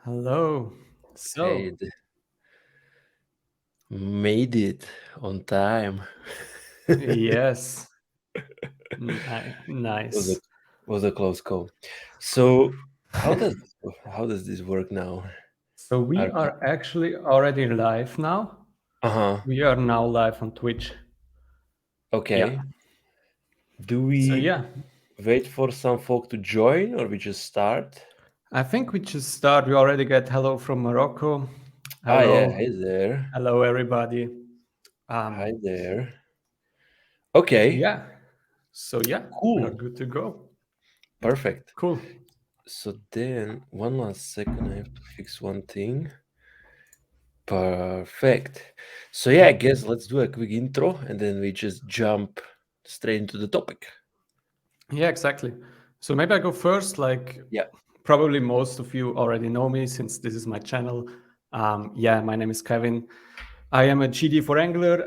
Hello. Hey, So, made it on time. yes, was a nice. was a close call. So how does this work now? So we Are we, are actually already live now. uh-huh. We are now live on Twitch. Yeah. Okay. Do So we yeah, wait for some folk to join or we just start? I think we just start. We already get hello from Morocco. Ah yeah, Hello. hey there. Hello everybody. Hi Um there. Okay, yeah. So yeah, we are cool. good to go. Perfect. Cool. So then one last second, I have to fix one thing. Perfect. So yeah, I guess let's do a quick intro and then we just jump straight into the topic. Yeah, exactly. So maybe I go first. Like, Yeah. probably most of you already know me since this is my channel. Yeah, my name is Kevin. I am a GD for Angular.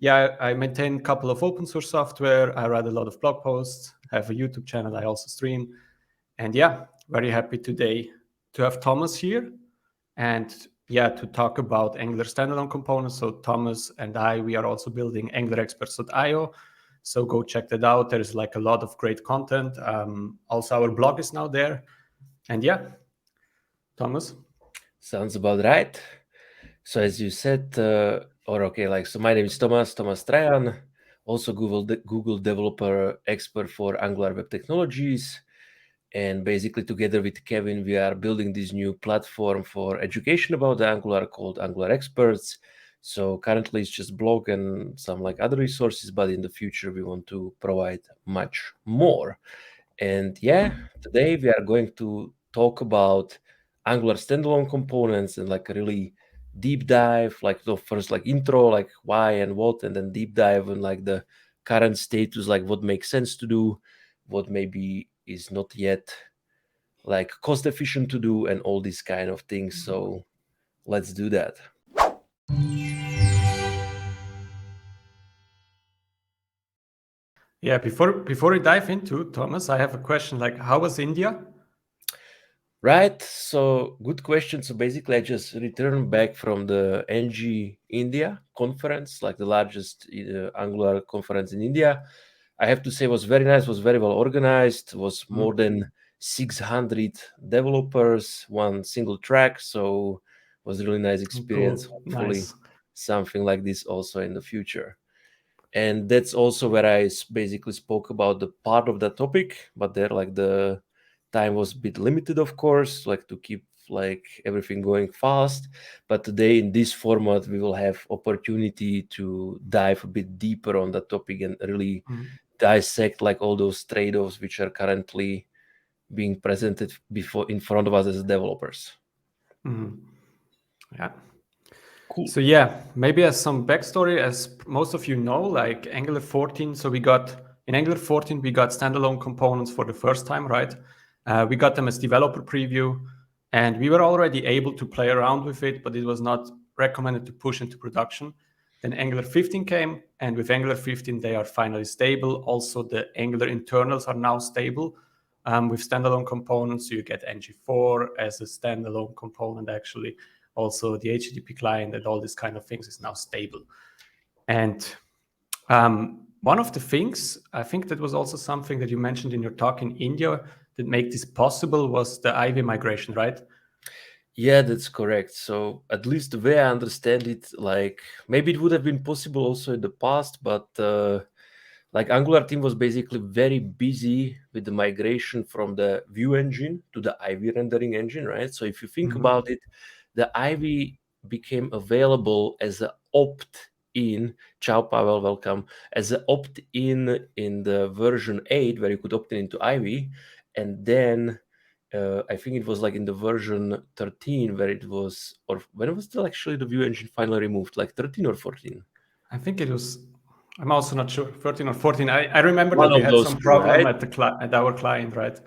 Yeah, I maintain a couple of open source software. I write a lot of blog posts, have a YouTube channel. I also stream. And yeah, very happy today to have Thomas here and yeah, to talk about Angular standalone components. So Thomas and I, we are also building AngularExperts.io. So go check that out. There's like a lot of great content. Also, our blog is now there. And yeah, Thomas. Sounds about right. So as you said, or okay, like so my name is Thomas Trajan, also Google developer expert for Angular web technologies. And basically together with Kevin, we are building this new platform for education about Angular called Angular Experts. So currently it's just blog and some like other resources, but in the future we want to provide much more. And yeah, today we are going to talk about Angular standalone components and like a really deep dive, like the first like intro, like why and what, and then deep dive on like the current status, like what makes sense to do, what maybe is not yet like cost efficient to do, and all these kind of things. So let's do that. Yeah, before we dive into Thomas, I have a question. Like, how was India? Right. So good question. So basically, I just returned back from the NG India conference, like the largest Angular conference in India. I have to say, it was very nice. Was very well organized. Was more than 600 developers, one single track. So was a really nice experience. Cool, Hopefully, nice. something like this also in the future. And that's also where I basically spoke about the part of that topic, but there like the time was a bit limited, of course, like to keep like everything going fast. But today in this format we will have opportunity to dive a bit deeper on that topic and really Mhm. dissect like all those trade-offs which are currently being presented before in front of us as developers. Mhm. Yeah. Cool. So yeah, maybe as some backstory, as most of you know, like Angular 14. So we got in Angular 14 we got standalone components for the first time, right? We got them as developer preview, and we were already able to play around with it, but it was not recommended to push into production. Then Angular 15 came, and with Angular 15 they are finally stable. Also, the Angular internals are now stable with standalone components. So you get ng4 as a standalone component actually. Also, the HTTP client and all these kind of things is now stable. And one of the things, I think that was also something that you mentioned in your talk in India that made this possible was the Ivy migration, right? Yeah, that's correct. So at least the way I understand it, like maybe it would have been possible also in the past, but like Angular team was basically very busy with the migration from the Vue engine to the Ivy rendering engine, right? So if you think Mm-hmm. about it, the Ivy became available as an opt-in. Ciao, Pavel, welcome. As an opt-in in the version 8, where you could opt in into Ivy, and then I think it was like in the version 13 where it was, or when was the actually the Vue engine finally removed? Like 13 or 14? I think it was. I'm also not sure, 13 or 14. I remember that One we of had those some two, problem right? at at our client, right?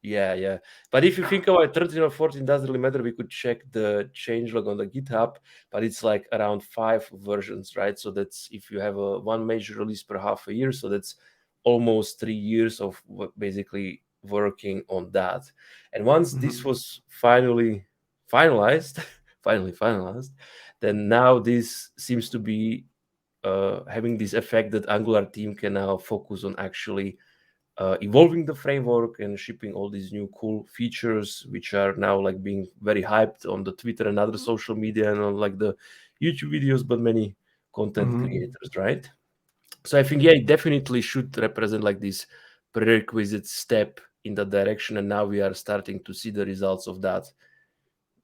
Yeah, yeah. But if you think about 13 or 14, doesn't really matter. We could check the changelog on the GitHub, but it's like around 5 versions, right? So that's if you have a one major release per half a year, so that's almost 3 years of basically working on that. And once this Mm-hmm. was finally finalized, finally finalized, then now this seems to be having this effect that Angular team can now focus on actually evolving the framework and shipping all these new cool features, which are now like being very hyped on the Twitter and other social media and on like the YouTube videos, but many content creators, right? So I think, yeah, it definitely should represent like this prerequisite step in that direction, and now we are starting to see the results of that.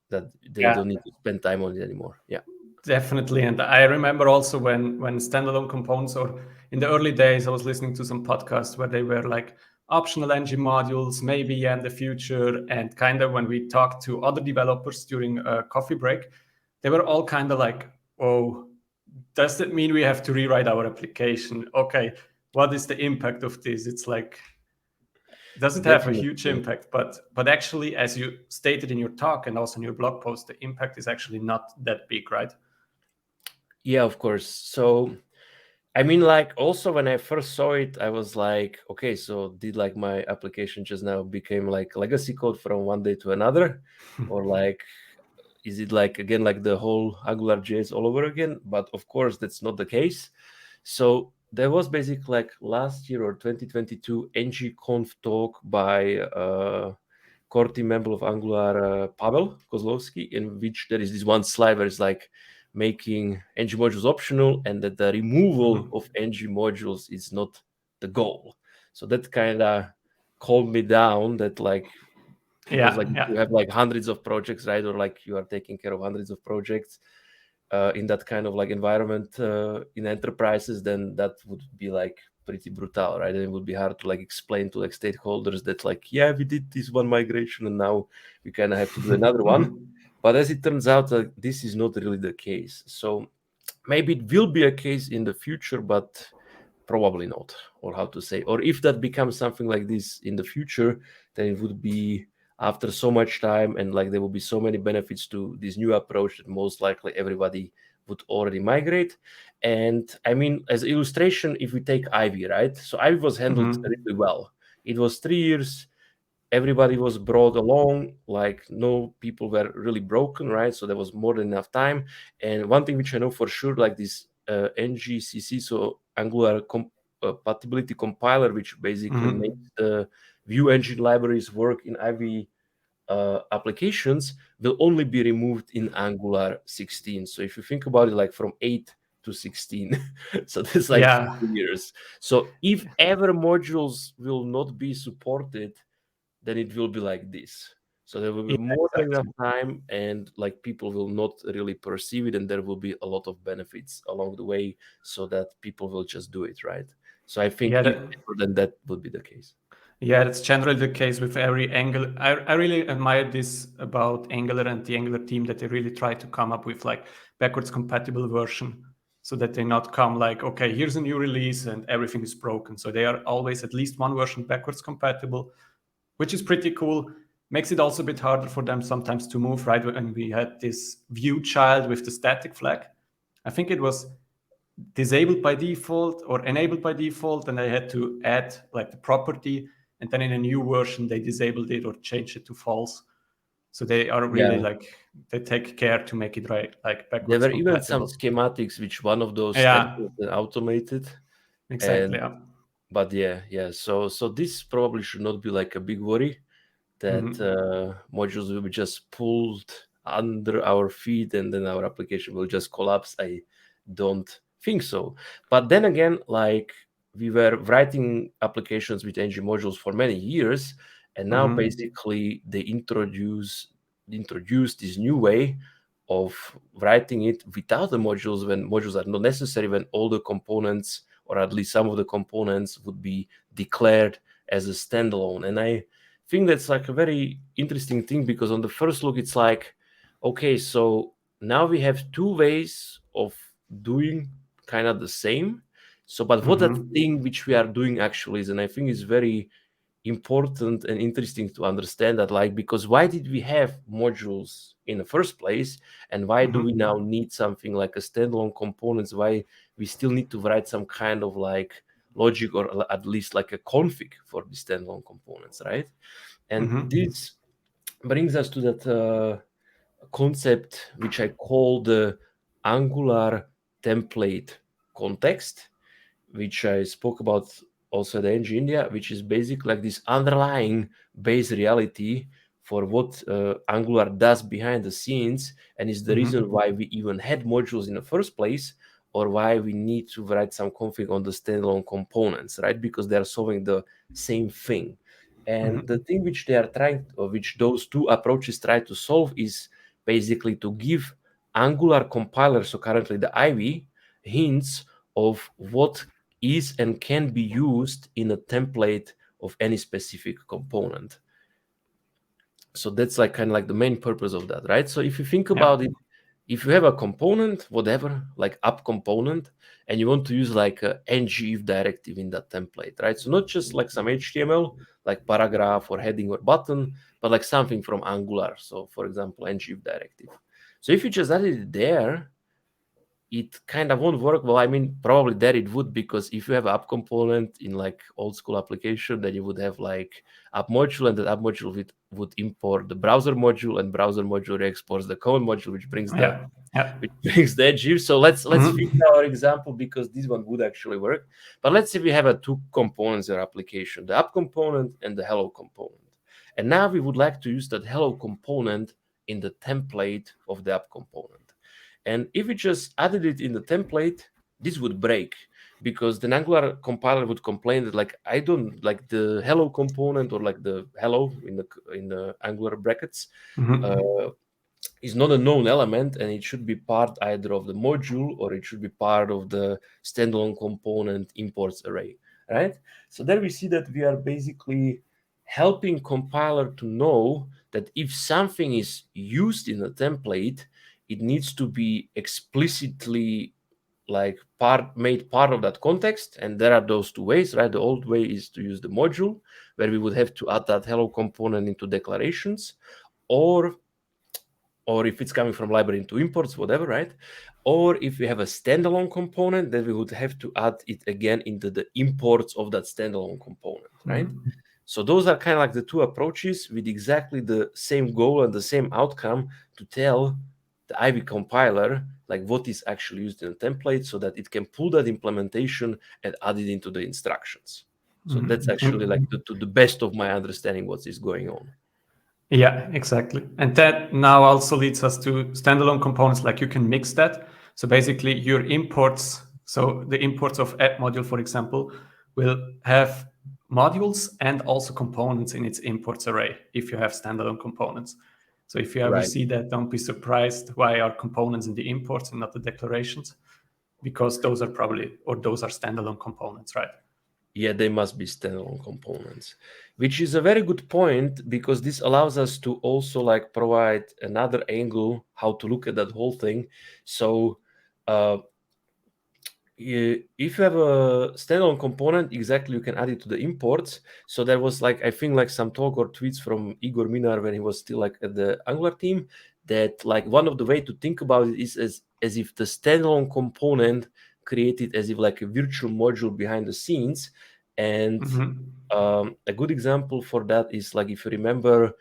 That they Yeah, don't need to spend time on it anymore. Yeah. definitely. And I remember also when standalone components, or in the early days, I was listening to some podcasts where they were like optional NgModules, maybe yeah, in the future. And kind of when we talked to other developers during a coffee break, they were all kind of like, oh, does that mean we have to rewrite our application? Okay, what is the impact of this? It's like, does it have a huge Definitely. impact? But actually, as you stated in your talk and also in your blog post, the impact is actually not that big, right? Yeah, of course. So I mean, like, also when I first saw it, I was like, okay, so did like my application just now became like legacy code from one day to another? Or like, is it like again like the whole Angular JS all over again? But of course, that's not the case. So there was basically like last year or 2022 NgConf talk by core team member of Angular, Pavel Kozlovsky, in which there is this one slide where it's like making NgModules optional and that the removal of NgModules is not the goal. So that kind of calmed me down that like, because like Yeah. you have like hundreds of projects, right? Or like you are taking care of hundreds of projects in that kind of like environment in enterprises, then that would be like pretty brutal, right? And it would be hard to like explain to like stakeholders that like, yeah, we did this one migration and now we kind of have to do another one. But as it turns out, this is not really the case. So maybe it will be a case in the future, but probably not. Or how to say, or if that becomes something like this in the future, then it would be after so much time and like there will be so many benefits to this new approach that most likely everybody would already migrate. And I mean, as illustration, if we take Ivy, right? So Ivy was handled really well. It was 3 years, everybody was brought along, like no people were really broken, right? So there was more than enough time. And one thing which I know for sure, like this ngcc, so Angular compatibility compiler, which basically makes the view engine libraries work in Ivy applications, will only be removed in Angular 16. So if you think about it, like from 8 to 16, so there's like Yeah. 2 years. So if ever modules will not be supported, then it will be like this. So there will be Yeah, more than enough exactly. time, and like people will not really perceive it, and there will be a lot of benefits along the way, so that people will just do it, right? So I think Yeah, if ever, then that would be the case. yeah, that's generally the case with every Angular. I really admire this about Angular and the Angular team, that they really try to come up with like backwards compatible version, so that they not come like, okay, here's a new release and everything is broken. So they are always at least one version backwards compatible, which is pretty cool. Makes it also a bit harder for them sometimes to move, right? When we had this view child with the static flag, I think it was disabled by default or enabled by default, and I had to add like the property, and then in a new version they disabled it or changed it to false. So they are really Yeah, like, they take care to make it right, like there backwards were even some compatible. schematics which one of those steps Yeah, was then automated. exactly. And Yeah. but yeah, so this probably should not be like a big worry that modules will be just pulled under our feet and then our application will just collapse. I don't think so. But then again, like we were writing applications with NgModules for many years, and now basically they introduce this new way of writing it without the modules, when modules are not necessary, when all the components or at least some of the components would be declared as a standalone. And I think that's like a very interesting thing, because on the first look it's like, okay, so now we have two ways of doing kind of the same. So but what that thing which we are doing actually is, and I think it's very important and interesting to understand that, like, because why did we have modules in the first place, and why do we now need something like a standalone components? Why we still need to write some kind of like logic, or at least like a config for the standalone components, right? And this brings us to that concept which I call the Angular template context, which I spoke about also at NG India, which is basically like this underlying base reality for what Angular does behind the scenes, and is the reason why we even had modules in the first place, or why we need to write some config on the standalone components, right? Because they are solving the same thing. And the thing which they are trying, or which those two approaches try to solve, is basically to give Angular compiler, so currently the Ivy, hints of what is and can be used in a template of any specific component. So that's like kind of like the main purpose of that, right? So if you think about it, if you have a component, whatever, like app component, and you want to use like a ngIf directive in that template, right? So not just like some HTML, like paragraph or heading or button, but like something from Angular. So for example, ngIf directive. So if you just added it there, it kind of won't work. Well, I mean, probably there it would, because if you have app component in like old school application, then you would have like app module, and the app module would import the browser module, and browser module exports the common module, which brings the ngIf. So let's fix our example, because this one would actually work. But let's say we have a two components in our application, the app component and the hello component. And now we would like to use that hello component in the template of the app component. And if we just added it in the template, this would break, because the Angular compiler would complain that like, I don't like the hello component, or like the hello in the Angular brackets is not a known element, and it should be part either of the module, or it should be part of the standalone component imports array, right? So there we see that we are basically helping compiler to know that if something is used in a template, it needs to be explicitly like made part of that context. And there are those two ways, right? The old way is to use the module, where we would have to add that hello component into declarations, or if it's coming from library into imports, whatever, right? Or if we have a standalone component, then we would have to add it again into the imports of that standalone component, right? So those are kind of like the two approaches with exactly the same goal and the same outcome, to tell the Ivy compiler like what is actually used in a template, so that it can pull that implementation and add it into the instructions. So that's actually like to the best of my understanding what is going on. Yeah, exactly. And that now also leads us to standalone components, like you can mix that. So basically your imports, so the imports of app module, for example, will have modules and also components in its imports array if you have standalone components. So if you ever see that, don't be surprised why are components in the imports and not the declarations, because those are standalone components, right? Yeah, they must be standalone components, which is a very good point, because this allows us to also like provide another angle how to look at that whole thing. So if you have a standalone component, exactly, you can add it to the imports. So there was like, I think like some talk or tweets from Igor Minar when he was still like at the Angular team, that like one of the way to think about it is as if the standalone component created as if like a virtual module behind the scenes. And a good example for that is like, if you remember,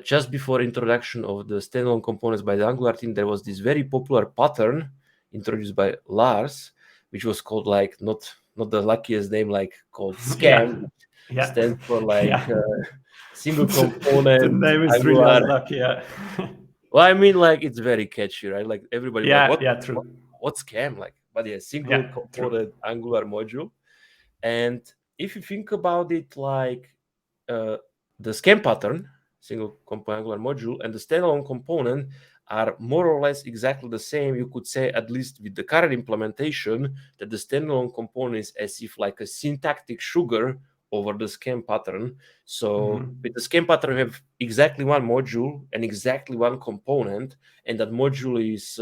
just before introduction of the standalone components by the Angular team, there was this very popular pattern introduced by Lars, which was called like not the luckiest name, like called scam. Stands for like single component. The name is Angular. really unlucky. Yeah. Well, I mean, like it's very catchy, right? Like everybody, true. What scam? Like, but yeah, single component Angular module. And if you think about it, like the scam pattern, single component Angular module, and the standalone component are more or less exactly the same. You could say, at least with the current implementation, that the standalone component is as if like a syntactic sugar over the scam pattern. So with the scam pattern, you have exactly one module and exactly one component, and that module is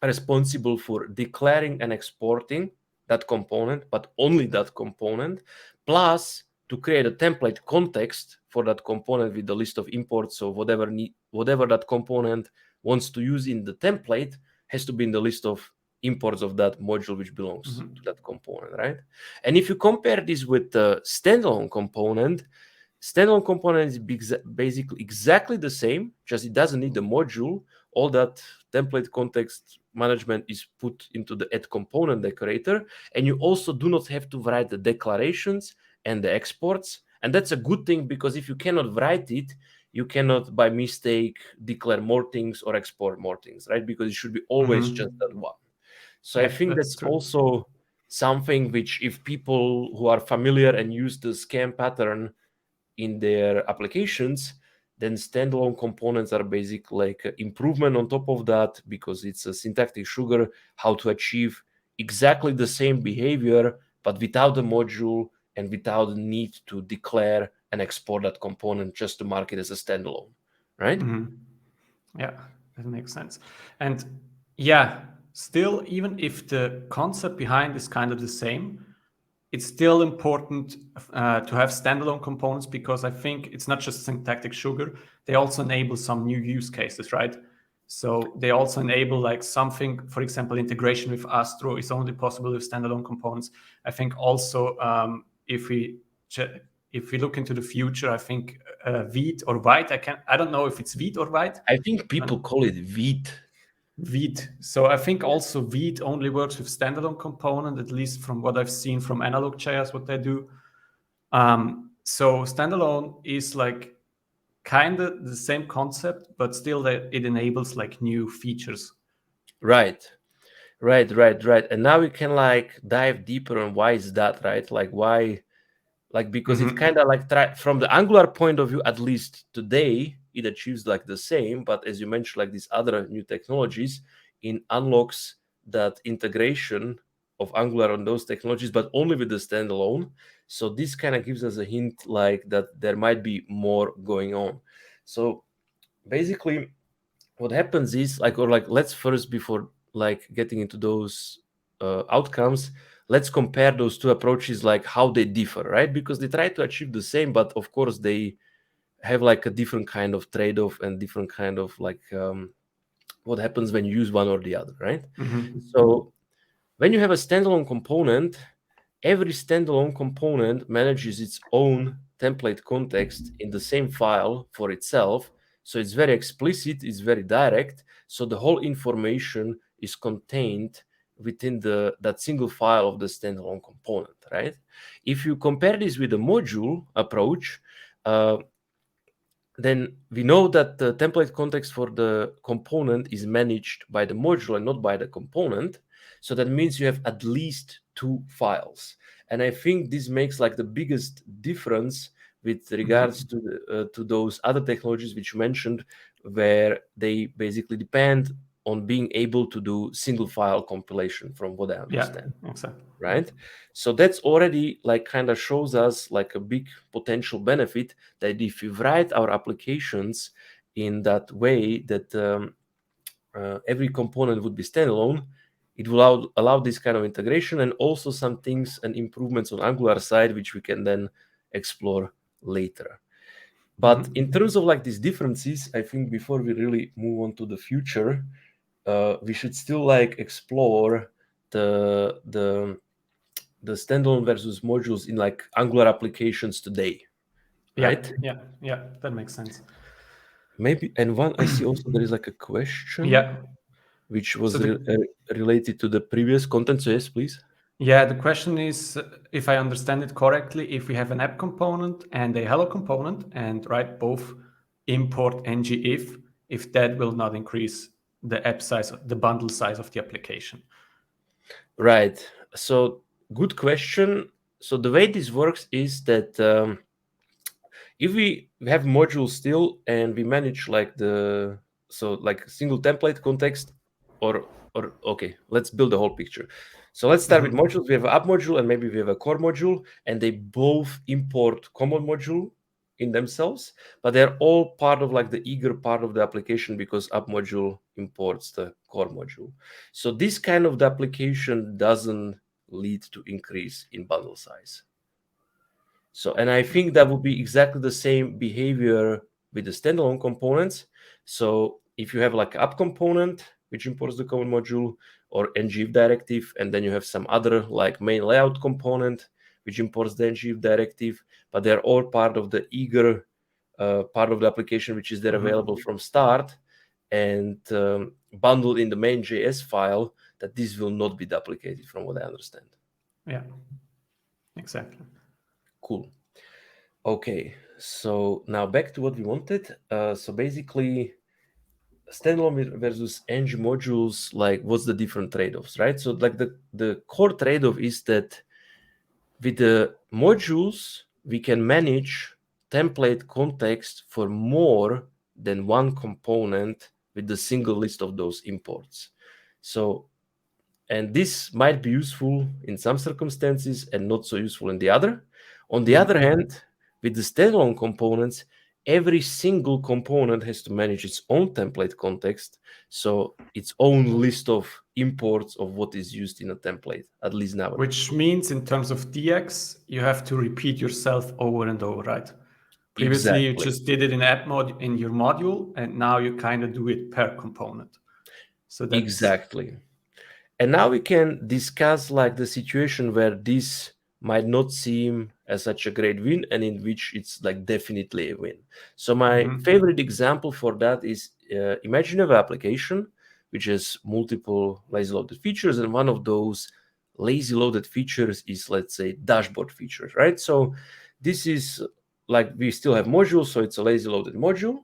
responsible for declaring and exporting that component, but only that component, plus to create a template context for that component with the list of imports. So whatever that component wants to use in the template has to be in the list of imports of that module which belongs to that component, right? And if you compare this with the standalone component, Standalone component is basically exactly the same, just it doesn't need a module. All that template context management is put into the add component decorator, and you also do not have to write the declarations and the exports. And that's a good thing, because if you cannot write it, you cannot by mistake declare more things or export more things, right? Because it should be always just that one. So Yeah, I think that's true. also something which, if people who are familiar and use the scan pattern in their applications, then standalone components are basically like improvement on top of that, because it's a syntactic sugar how to achieve exactly the same behavior, but without the module and without the need to declare and export that component just to mark it as a standalone, right? Yeah, that makes sense. And yeah, still, even if the concept behind is kind of the same, it's still important to have standalone components, because I think it's not just syntactic sugar. They also enable some new use cases, right? So they also enable like something, for example, integration with Astro is only possible with standalone components. I think also if we look into the future, I think Vite or White, I don't know if it's Vite or White. I think people call it Vite. Vite. So I think also Vite only works with standalone component, at least from what I've seen from Analog.js, what they do. So standalone is like kind of the same concept, but still that it enables like new features. Right. And now we can like dive deeper on why is that, right? Like why, like because it kind of like from the Angular point of view, at least today, it achieves like the same. But as you mentioned, like these other new technologies, it unlocks that integration of Angular on those technologies, but only with the standalone. So this kind of gives us a hint like that there might be more going on. So basically, what happens is like, or like, let's first, before like getting into those outcomes, let's compare those two approaches, like how they differ, right? Because they try to achieve the same, but of course they have like a different kind of trade-off and different kind of like what happens when you use one or the other, right? So when you have a standalone component, every standalone component manages its own template context in the same file for itself. So it's very explicit, it's very direct. So the whole information is contained within that single file of the standalone component, right? If you compare this with the module approach, then we know that the template context for the component is managed by the module and not by the component. So that means you have at least two files. And I think this makes like the biggest difference with regards to those other technologies which you mentioned, where they basically depend on being able to do single file compilation, from what I understand. Yeah, exactly. Right? So that's already like kind of shows us like a big potential benefit, that if we write our applications in that way that every component would be standalone, it will allow this kind of integration, and also some things and improvements on Angular side, which we can then explore later. But in terms of like these differences, I think before we really move on to the future, we should still like explore the standalone versus modules in like Angular applications today, right? Yeah, that makes sense. Maybe, and one I see also there is like a question, Yeah. which was So related to the previous content. So yes, please. yeah, the question is, if I understand it correctly, if we have an app component and a hello component, and right, both import ng if that will not increase the app size, the bundle size of the application. Right. So good question. So the way this works is that if we have modules still and we manage like like single template context, or okay, let's build the whole picture. So let's start with modules. We have an app module and maybe we have a core module, and they both import common module in themselves, but they're all part of like the eager part of the application, because app module imports the core module. So this kind of the application doesn't lead to increase in bundle size. So, and I think that would be exactly the same behavior with the standalone components. So if you have like app component, which imports the common module, or ngIf directive, and then you have some other like main layout component, which imports the ng directive, but they're all part of the eager part of the application, which is there available from start, and bundled in the main.js file, that this will not be duplicated, from what I understand. Yeah, exactly. Cool. Okay, so now back to what we wanted. So basically, standalone versus NgModules, like what's the different trade-offs, right? So like the core trade-off is that with the modules, we can manage template context for more than one component with the single list of those imports. So, and this might be useful in some circumstances and not so useful in the other. On the other hand, with the standalone components, every single component has to manage its own template context, so its own list of imports of what is used in a template, at least nowadays. Which means in terms of DX, you have to repeat yourself over and over, right? Previously, you just did it in app mod in your module, and now you kind of do it per component. So that's exactly. And now we can discuss like the situation where this might not seem as such a great win, and in which it's like definitely a win. So my favorite example for that is imagine you have an application which has multiple lazy loaded features, and one of those lazy loaded features is, let's say, dashboard features, right? So this is like, we still have modules, so it's a lazy loaded module,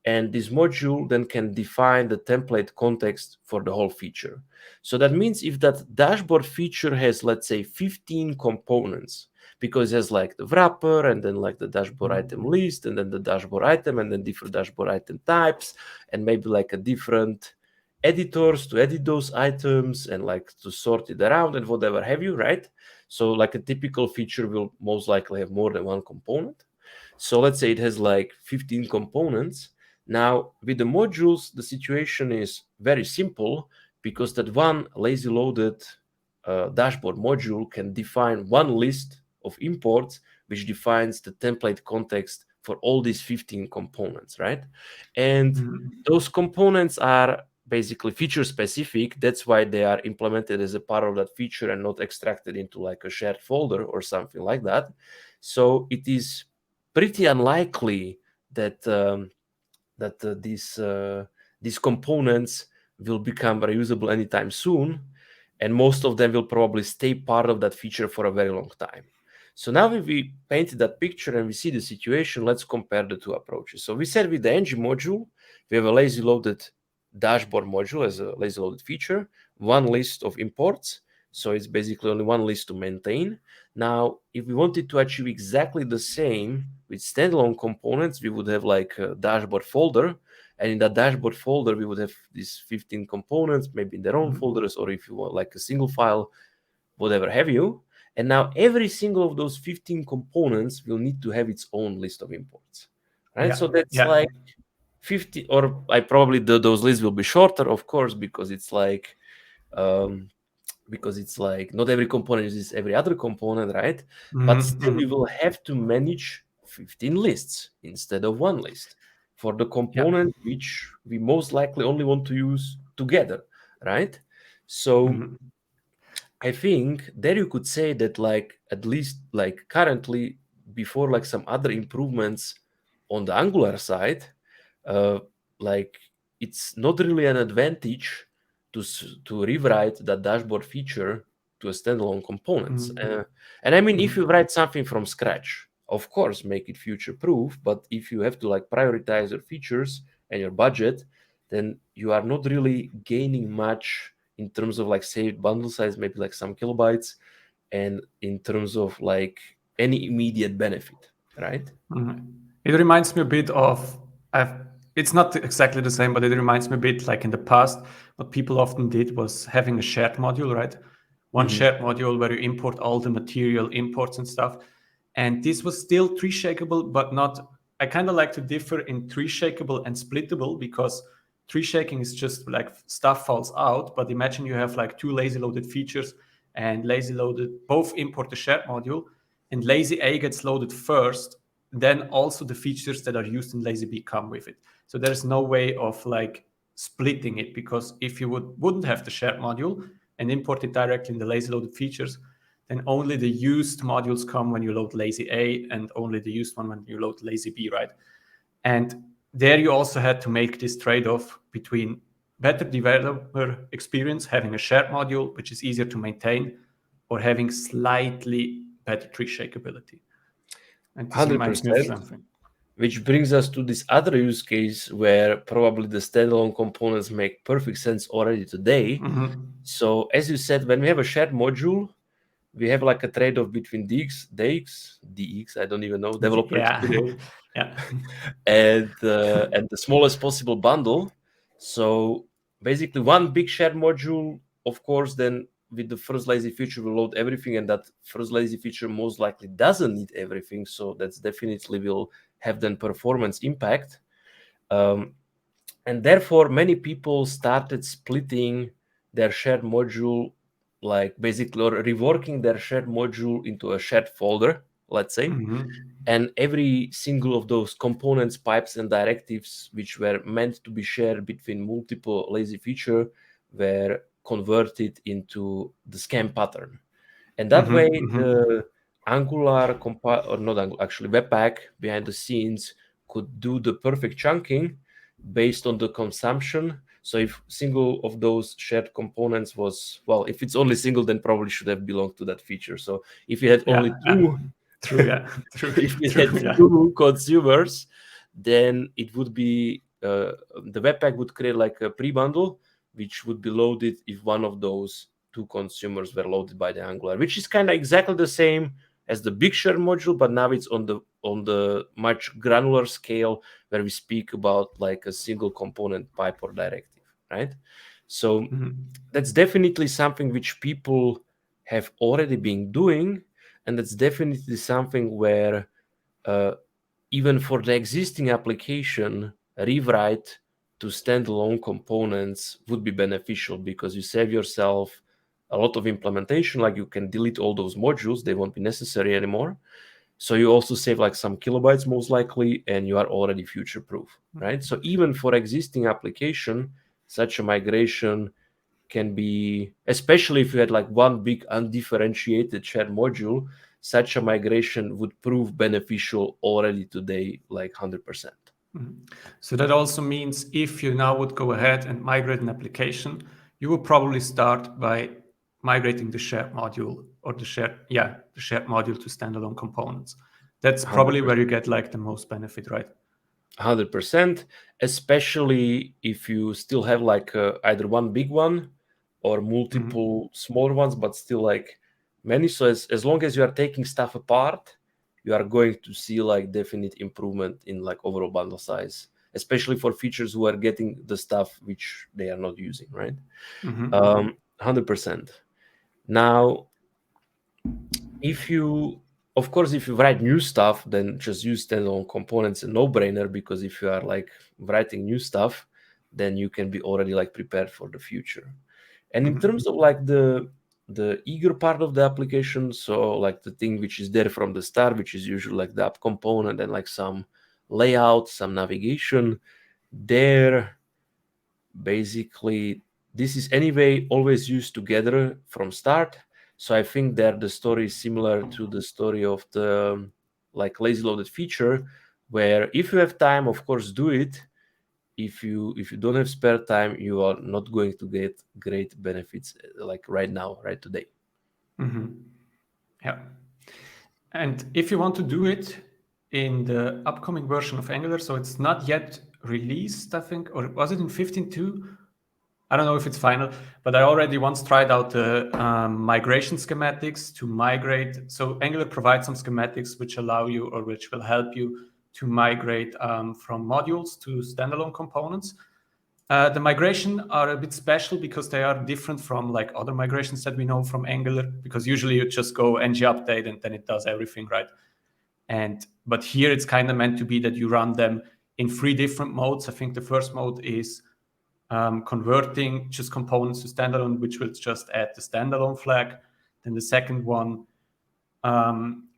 and this module then can define the template context for the whole feature. So that means if that dashboard feature has, let's say, 15 components, because it has like the wrapper, and then like the dashboard item list, and then the dashboard item, and then different dashboard item types, and maybe like a different editors to edit those items, and like to sort it around and whatever have you, right? So like a typical feature will most likely have more than one component. So let's say it has like 15 components. Now, with the modules, the situation is very simple, because that one lazy loaded dashboard module can define one list of imports, which defines the template context for all these 15 components, right? And those components are basically feature specific. That's why they are implemented as a part of that feature and not extracted into like a shared folder or something like that. So it is pretty unlikely that these components will become reusable anytime soon, and most of them will probably stay part of that feature for a very long time. So now if we painted that picture and we see the situation, let's compare the two approaches. So we said with the ng module, we have a lazy loaded dashboard module as a lazy loaded feature, one list of imports. So it's basically only one list to maintain. Now, if we wanted to achieve exactly the same with standalone components, we would have like a dashboard folder. And in that dashboard folder, we would have these 15 components, maybe in their own folders, or if you want like a single file, whatever have you. And now every single of those 15 components will need to have its own list of imports, right? So that's like 50, or I probably those lists will be shorter, of course, because it's like not every component uses every other component, right? But still, you will have to manage 15 lists instead of one list for the component which we most likely only want to use together, right? So I think there you could say that, like, at least like currently, before like some other improvements on the Angular side, like it's not really an advantage to rewrite that dashboard feature to a standalone components. And I mean, if you write something from scratch, of course, make it future proof. But if you have to like prioritize your features and your budget, then you are not really gaining much in terms of like saved bundle size, maybe like some kilobytes, and in terms of like any immediate benefit, right? It reminds me a bit of, it's not exactly the same, but it reminds me a bit like in the past, what people often did was having a shared module, right? One shared module where you import all the material imports and stuff. And this was still tree shakeable, but not, I kind of like to differ in tree shakeable and splittable, because tree shaking is just like stuff falls out. But imagine you have like two lazy loaded features, and lazy loaded both import the shared module, and lazy A gets loaded first, then also the features that are used in lazy B come with it. So there's no way of like splitting it, because if you wouldn't have the shared module and import it directly in the lazy loaded features, then only the used modules come when you load lazy A, and only the used one when you load lazy B, right? And there you also had to make this trade-off between better developer experience, having a shared module, which is easier to maintain, or having slightly better tree shakeability. And this reminds me of 100%. something. Which brings us to this other use case where probably the standalone components make perfect sense already today. So as you said, when we have a shared module, we have like a trade-off between DX, I don't even know, developer experience, Yeah. and the smallest possible bundle. So basically one big shared module, of course, then with the first lazy feature will load everything, and that first lazy feature most likely doesn't need everything. So that's definitely will have then performance impact. And therefore many people started splitting their shared module, like basically, or reworking their shared module into a shared folder, let's say. And every single of those components, pipes, and directives which were meant to be shared between multiple lazy feature were converted into the scan pattern. And that way, the Angular or not Angular, actually Webpack behind the scenes could do the perfect chunking based on the consumption. So if single of those shared components was, well, if it's only single, then probably should have belonged to that feature. So if you had only two, True, yeah. True. if you had two consumers, then it would be the Webpack would create like a pre-bundle, which would be loaded if one of those two consumers were loaded by the Angular, which is kind of exactly the same as the big share module, but now it's on the much granular scale where we speak about like a single component pipe or directive, right? So that's definitely something which people have already been doing, and that's definitely something where even for the existing application, rewrite to standalone components would be beneficial because you save yourself a lot of implementation. Like you can delete all those modules, they won't be necessary anymore. So you also save like some kilobytes most likely, and you are already future proof, right? So even for existing application, such a migration can be, especially if you had like one big undifferentiated shared module, such a migration would prove beneficial already today, like 100%. So that also means if you now would go ahead and migrate an application, you would probably start by migrating the shared module or the shared module to standalone components. That's probably 100%. where you get like the most benefit, right? 100%, especially if you still have like either one big one or multiple smaller ones, but still like many. So as long as you are taking stuff apart, you are going to see like definite improvement in like overall bundle size, especially for features who are getting the stuff which they are not using, right? 100%. Now, if you write new stuff, then just use standalone components, a no-brainer, because if you are like writing new stuff, then you can be already like prepared for the future. And in terms of like the eager part of the application, so like the thing which is there from the start, which is usually like the app component and like some layout, some navigation, there basically this is anyway always used together from start. So I think that the story is similar to the story of the like lazy loaded feature, where if you have time, of course, do it. If you don't have spare time, you are not going to get great benefits like right now, right today. Yeah. And if you want to do it in the upcoming version of Angular, so it's not yet released, I think, or was it in 15.2? I don't know if it's final, but I already once tried out the migration schematics to migrate. So Angular provides some schematics which allow you or which will help you to migrate from modules to standalone components. The migration are a bit special because they are different from like other migrations that we know from Angular, because usually you just go ng update and then it does everything, right? But here it's kind of meant to be that you run them in 3 different modes. I think the first mode is converting just components to standalone, which will just add the standalone flag. Then the second one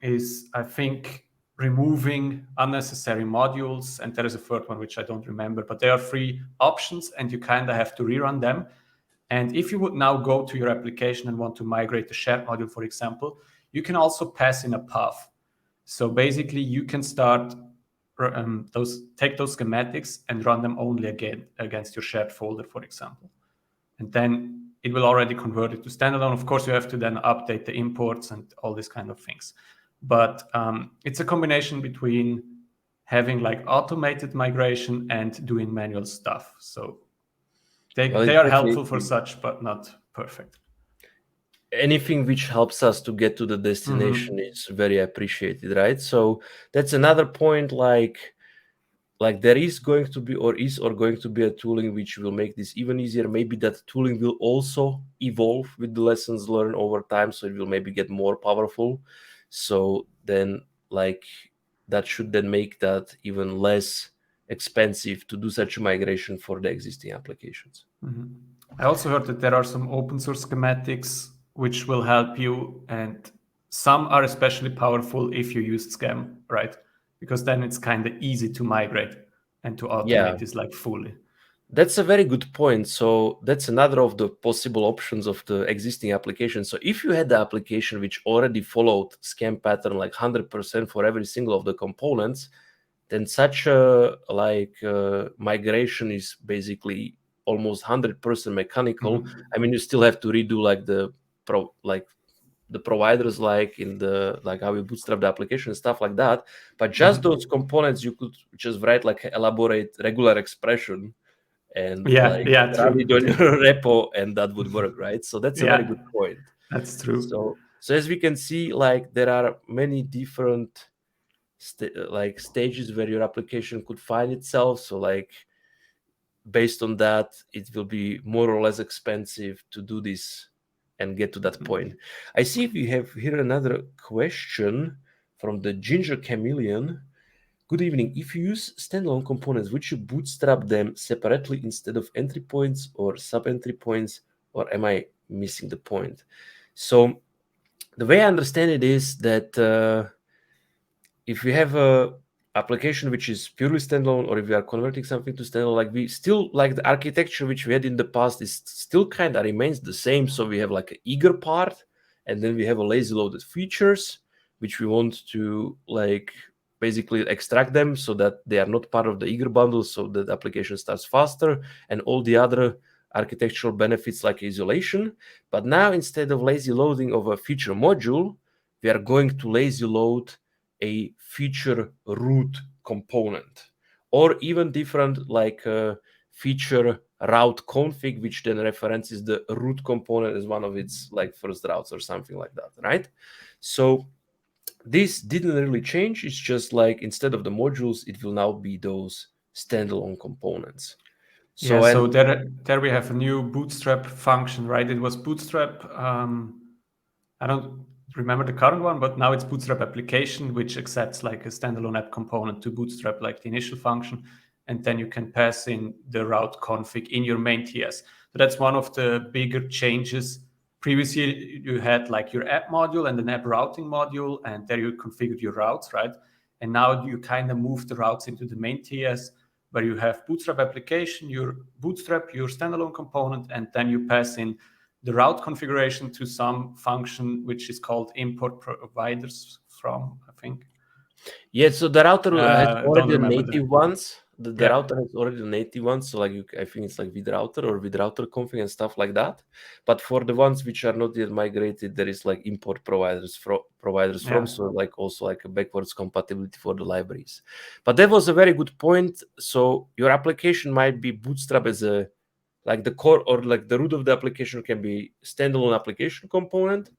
is, I think, removing unnecessary modules. And there is a third one, which I don't remember, but there are 3 options and you kind of have to rerun them. And if you would now go to your application and want to migrate the shared module, for example, you can also pass in a path. So basically, you can start take those schematics and run them only again against your shared folder, for example. And then it will already convert it to standalone. Of course, you have to then update the imports and all these kind of things. But it's a combination between having like automated migration and doing manual stuff. So they are helpful for such, but not perfect. Anything which helps us to get to the destination is very appreciated, right? So that's another point, like there is going to be going to be a tooling which will make this even easier. Maybe that tooling will also evolve with the lessons learned over time, so it will maybe get more powerful. So then like that should then make that even less expensive to do such a migration for the existing applications. I also heard that there are some open source schematics which will help you, and some are especially powerful if you use Scam, right? Because then it's kind of easy to migrate and to automate this like fully. That's a very good point. So that's another of the possible options of the existing application. So if you had the application which already followed Scam pattern like 100% for every single of the components, then such a migration is basically almost 100% mechanical. I mean, you still have to redo like the providers, like in the how you bootstrap the application and stuff like that. But just those components, you could just write like elaborate regular expression and run it on your repo, and that would work, right? So that's a very good point. That's true. So as we can see, like there are many different stages where your application could find itself. So like based on that, it will be more or less expensive to do this and get to that point. I see we have here another question from the Ginger Chameleon. Good evening. If you use standalone components, would you bootstrap them separately instead of entry points or sub-entry points, or am I missing the point? So the way I understand it is that if we have a application which is purely standalone, or if we are converting something to standalone, like we still like the architecture which we had in the past is still kind of remains the same. So we have like an eager part, and then we have a lazy loaded features which we want to like basically extract them so that they are not part of the eager bundle, so that the application starts faster, and all the other architectural benefits like isolation. But now instead of lazy loading of a feature module, we are going to lazy load a feature root component, or even different like feature route config, which then references the root component as one of its like first routes or something like that, right? So this didn't really change. It's just like instead of the modules, it will now be those standalone components. So there we have a new Bootstrap function, right? It was Bootstrap. I don't remember the current one, but now it's Bootstrap application, which accepts like a standalone app component to Bootstrap, like the initial function, and then you can pass in the route config in your main TS. So that's one of the bigger changes. Previously, you had like your app module and an app routing module, and there you configured your routes, right? And now you kind of move the routes into the main TS, where you have Bootstrap application, your Bootstrap, your standalone component, and then you pass in the route configuration to some function which is called import providers from, I think. Yeah, so the router has already the native ones. The router has already the native ones. So like I think it's like with router or with router config and stuff like that. But for the ones which are not yet migrated, there is like import providers from. So like also like a backwards compatibility for the libraries. But that was a very good point. So your application might be Bootstrap as a like the core, or like the root of the application can be standalone application component,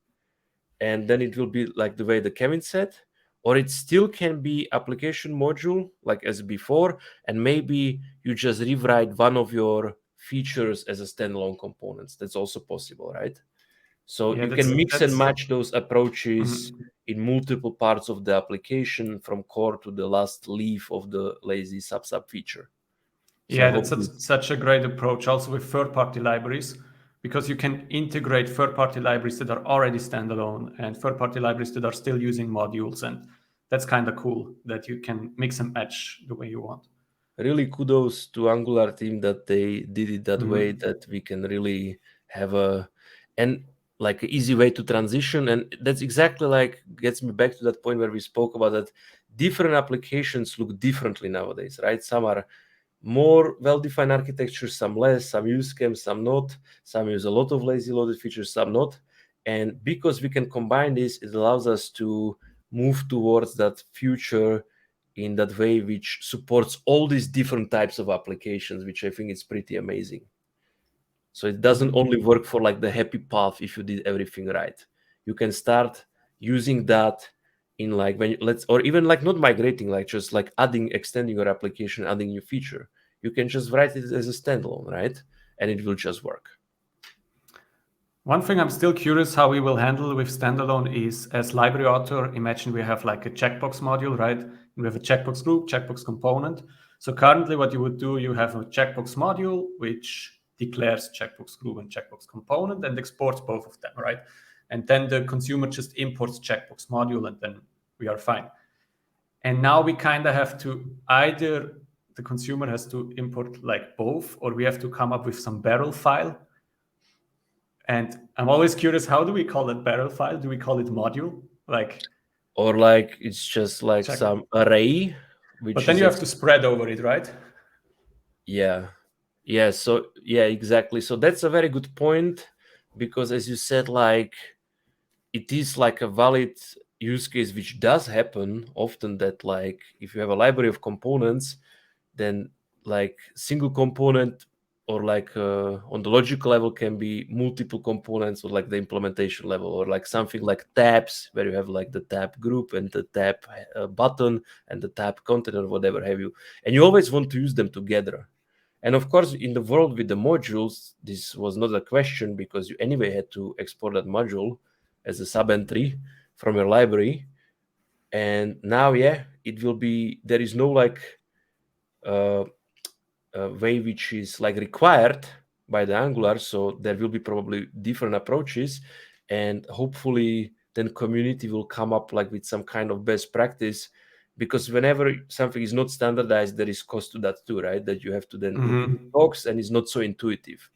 and then it will be like the way the Kevin said, or it still can be application module like as before, and maybe you just rewrite one of your features as a standalone components. That's also possible, right? So you can mix and match those approaches in multiple parts of the application, from core to the last leaf of the lazy sub feature. So that's such a great approach also with third-party libraries, because you can integrate third-party libraries that are already standalone and third-party libraries that are still using modules. And that's kind of cool that you can mix and match the way you want. Really kudos to Angular team that they did it that way, that we can really have a and like an easy way to transition. And that's exactly like gets me back to that point where we spoke about that different applications look differently nowadays, right? Some are more well-defined architecture, some less, some use scams, some not, some use a lot of lazy loaded features, some not. And because we can combine this, it allows us to move towards that future in that way, which supports all these different types of applications, which I think is pretty amazing. So it doesn't only work for like the happy path if you did everything right. You can start using that in like when let's or even like not migrating, like just like adding, extending your application, adding new feature. You can just write it as a standalone, right? And it will just work. One thing I'm still curious how we will handle with standalone is as library author, imagine we have like a checkbox module, right? And we have a checkbox group, checkbox component. So currently what you would do, you have a checkbox module, which declares checkbox group and checkbox component and exports both of them, right? And then the consumer just imports checkbox module and then we are fine. And now we kind of have to either the consumer has to import like both, or we have to come up with some barrel file. And I'm always curious, how do we call it barrel file? Do we call it module? Like, Or like it's just like check. some array, which But then is you have to spread over it, right? yeah. Yeah, so yeah, exactly. So that's a very good point, because as you said, like it is like a valid use case which does happen often, that like if you have a library of components, then like single component or like on the logical level can be multiple components, or like the implementation level, or like something like tabs where you have like the tab group and the tab button and the tab content or whatever have you, and you always want to use them together. And of course, in the world with the modules, this was not a question, because you anyway had to export that module as a sub entry from your library. And now, yeah, it will be, there is no like way which is like required by the Angular. So there will be probably different approaches, and hopefully then community will come up like with some kind of best practice, because whenever something is not standardized, there is cost to that too, right? That you have to then look at docs, and it's not so intuitive.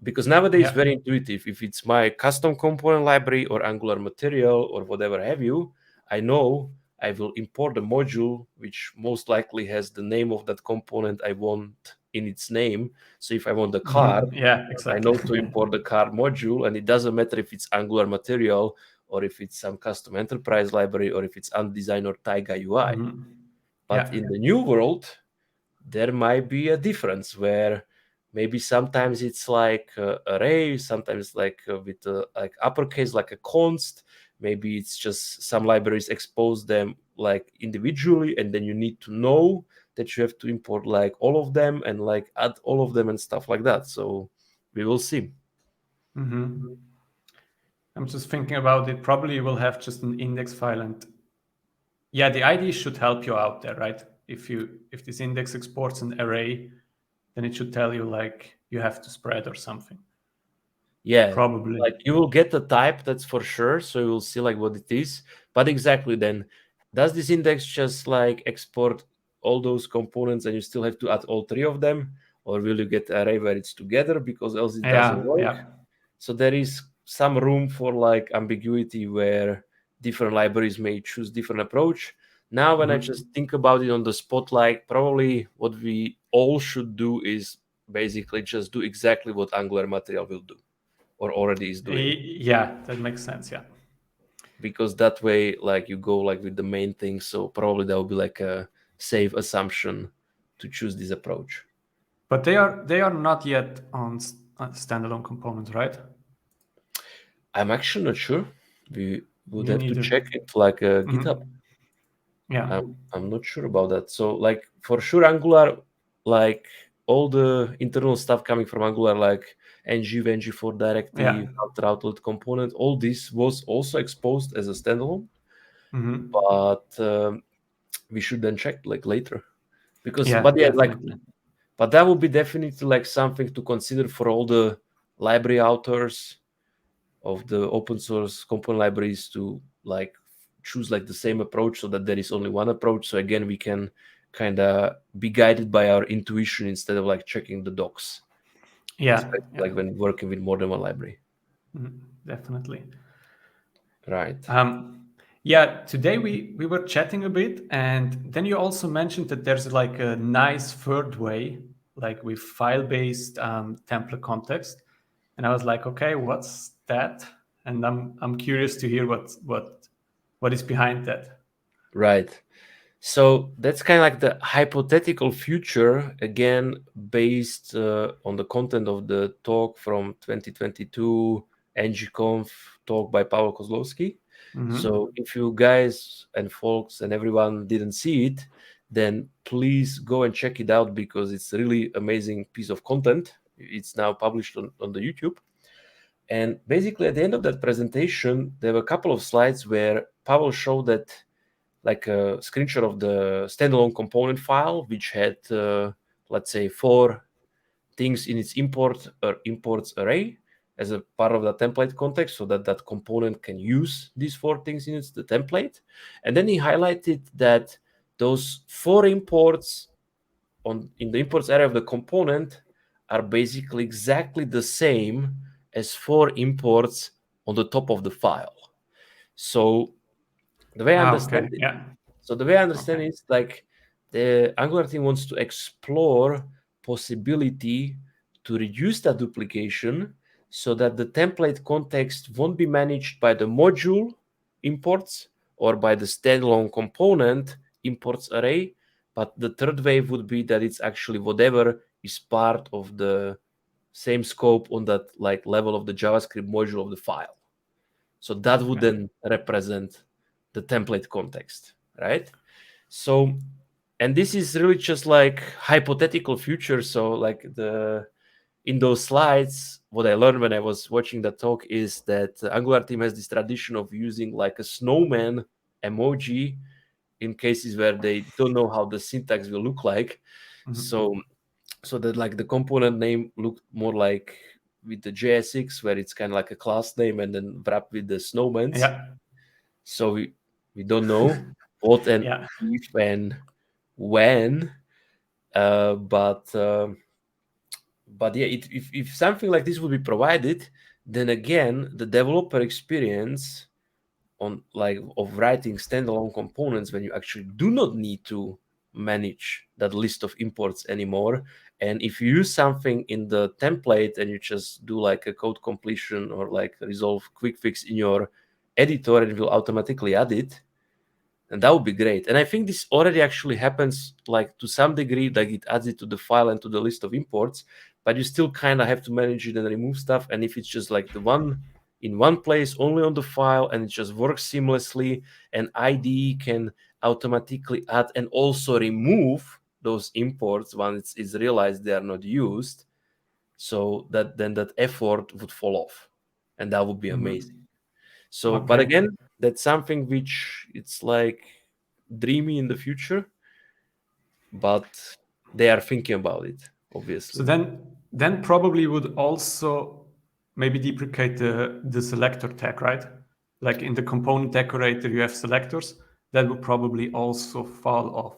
Because nowadays very intuitive. If it's my custom component library or Angular material or whatever have you, I know I will import the module which most likely has the name of that component I want in its name. So if I want the card, Yeah, I exactly. know to import the card module, and it doesn't matter if it's Angular material or if it's some custom enterprise library or if it's undesigned or Taiga UI. But in the new world, there might be a difference where maybe sometimes it's like array, sometimes like with like uppercase, like a const. Maybe it's just some libraries expose them like individually, and then you need to know that you have to import like all of them and like add all of them and stuff like that. So we will see. I'm just thinking about it. Probably you will have just an index file, and yeah, the IDE should help you out there, right? If this index exports an array, then it should tell you like you have to spread or something. Yeah, Probably. like you will get the type, that's for sure. So you will see like what it is. But exactly then, does this index just like export all those components and you still have to add all three of them? Or will you get array where it's together, because else it doesn't work? So there is some room for like ambiguity where different libraries may choose different approach. Now, when I just think about it on the spot, like probably what we all should do is basically just do exactly what Angular material will do or already is doing. Yeah, that makes sense. Yeah. Because that way, like you go like with the main thing. So probably that will be like a safe assumption to choose this approach. But they are not yet on standalone components, right? I'm actually not sure. We would Me have to neither. check it like GitHub. Yeah. I'm not sure about that. So like for sure Angular, like all the internal stuff coming from Angular, like ng4 directive, outer outlet component, all this was also exposed as a standalone. But we should then check like later, because but yeah, like but that would be definitely like something to consider for all the library authors of the open source component libraries to like choose like the same approach, so that there is only one approach. So again, we can kind of be guided by our intuition instead of like checking the docs. Yeah, especially yeah, like when working with more than one library. definitely. Right. Yeah, today we were chatting a bit, and then you also mentioned that there's like a nice third way, like with file-based template context, and I was like, okay, what's that? And I'm curious to hear what is behind that. Right. So that's kind of like the hypothetical future, again, based on the content of the talk from 2022 NgConf talk by Paweł Kozlowski. So if you guys and folks and everyone didn't see it, then please go and check it out because it's a really amazing piece of content. It's now published on the YouTube. And basically, at the end of that presentation, there were a couple of slides where Pavel showed that like a screenshot of the standalone component file, which had, let's say, 4 things in its imports array as a part of the template context, so that that component can use these 4 things in its the template. And then he highlighted that those 4 imports in the imports area of the component are basically exactly the same as 4 imports on the top of the file. So the way I understand Okay, it, yeah, so the way I understand okay, it is like the Angular team wants to explore possibility to reduce that duplication so that the template context won't be managed by the module imports or by the standalone component imports array, but the third way would be that it's actually whatever is part of the same scope on that like level of the JavaScript module of the file. So that would okay. then represent the template context, right? So, and this is really just like hypothetical future. So, like in those slides, what I learned when I was watching the talk is that the Angular team has this tradition of using like a snowman emoji in cases where they don't know how the syntax will look like. So, so that like the component name looked more like with the JSX, where it's kind of like a class name and then wrapped with the snowmans. Yeah, So we don't know what and yeah. if and when, uh, but um but yeah, if something like this would be provided, then again the developer experience on like of writing standalone components when you actually do not need to manage that list of imports anymore. And if you use something in the template and you just do like a code completion or like resolve quick fix in your editor and it will automatically add it, and that would be great. And I think this already actually happens like to some degree, like it adds it to the file and to the list of imports, but you still kind of have to manage it and remove stuff. And if it's just like the one in one place only on the file and it just works seamlessly, and IDE can automatically add and also remove those imports once it's realized they are not used, so that then that effort would fall off, and that would be amazing. So, but Okay. again, that's something which it's like dreamy in the future, but they are thinking about it, So obviously. then probably would also maybe deprecate the selector tag, right? Like in the component decorator, you have selectors that would probably also fall off.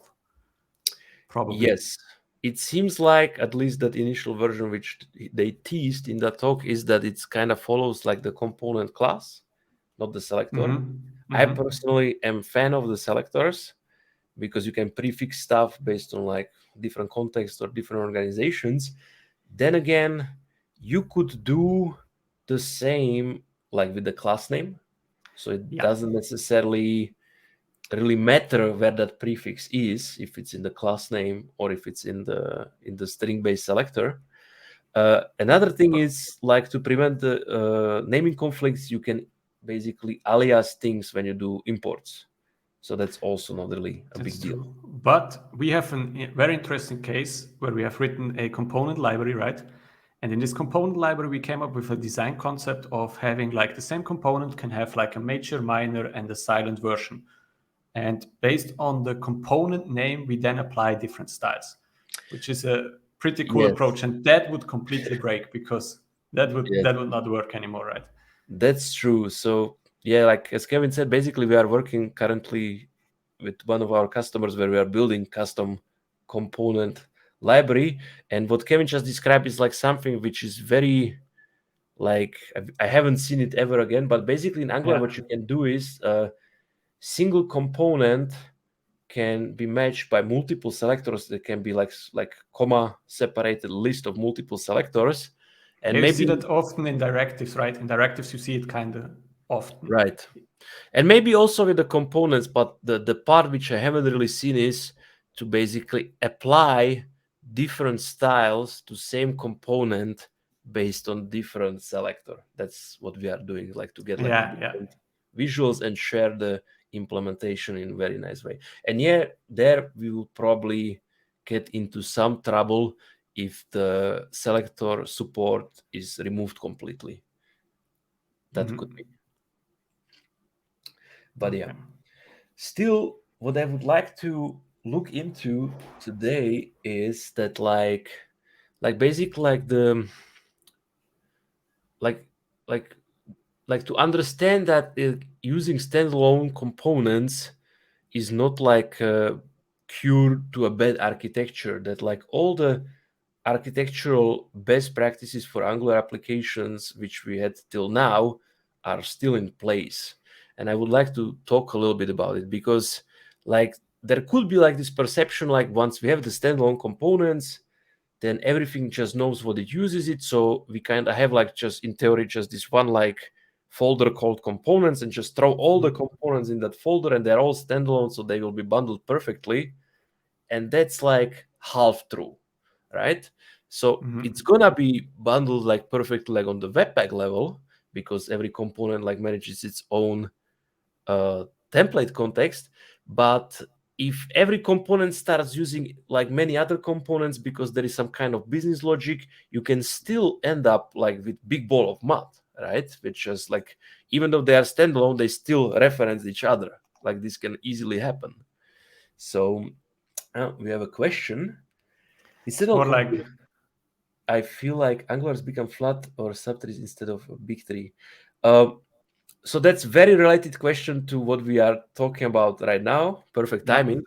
Probably. Yes, it seems like at least that initial version which they teased in that talk is that it's kind of follows like the component class, not the selector. I personally am fan of the selectors because you can prefix stuff based on like different contexts or different organizations. Then again, you could do the same like with the class name. So it Yeah. doesn't necessarily really matter where that prefix is, if it's in the class name or if it's in the string-based selector. Another thing is like to prevent the naming conflicts, you can basically alias things when you do imports. So that's also not really a That's big deal. true. But we have a very interesting case where we have written a component library, right? And in this component library, we came up with a design concept of having like the same component can have like a major, minor, and a silent version. And based on the component name, we then apply different styles, which is a pretty cool Yes. approach. And that would completely break because Yes. that would not work anymore, right? That's true. So yeah, like as Kevin said, basically we are working currently with one of our customers where we are building custom component library. And what Kevin just described is like something which is very like I haven't seen it ever again. But basically in Angular, what you can do is a single component can be matched by multiple selectors. That can be like comma separated list of multiple selectors. And You maybe see that often in directives, right? In directives, you see it kind of often. Right. And maybe also with the components, but the part which I haven't really seen is to basically apply different styles to same component based on different selector. That's what we are doing, like to get like different visuals and share the implementation in a very nice way. And there we will probably get into some trouble if the selector support is removed completely. That could be. But yeah, still, what I would like to look into today is that like basically like the like to understand that using standalone components is not like a cure to a bad architecture. That like all the architectural best practices for Angular applications which we had till now are still in place. And I would like to talk a little bit about it because like there could be like this perception like once we have the standalone components, then everything just knows what it uses it. So we kind of have like just in theory just this one like folder called components and just throw all the components in that folder and they're all standalone, so they will be bundled perfectly. And that's like half true, right? So it's gonna be bundled like perfectly like on the Webpack level because every component like manages its own template context. But if every component starts using like many other components because there is some kind of business logic, you can still end up like with big ball of mud, right? Which is like, even though they are standalone, they still reference each other. Like this can easily happen. So we have a question. Instead of I feel like Angular has become flat or subtrees instead of a big tree. So that's very related question to what we are talking about right now. Perfect timing.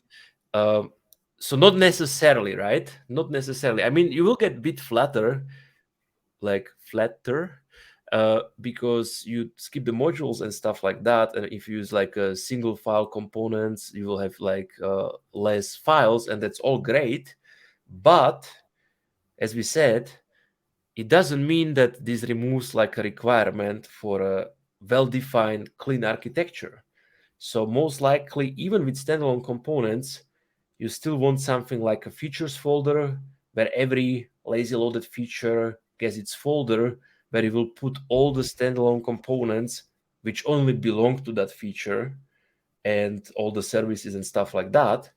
So not necessarily, right? Not necessarily. I mean, you will get a bit flatter, because you skip the modules and stuff like that. And if you use like a single file components, you will have like less files, and that's all great. But as we said, it doesn't mean that this removes like a requirement for a well-defined clean architecture. So most likely, even with standalone components, you still want something like a features folder where every lazy loaded feature gets its folder where you will put all the standalone components which only belong to that feature and all the services and stuff like that.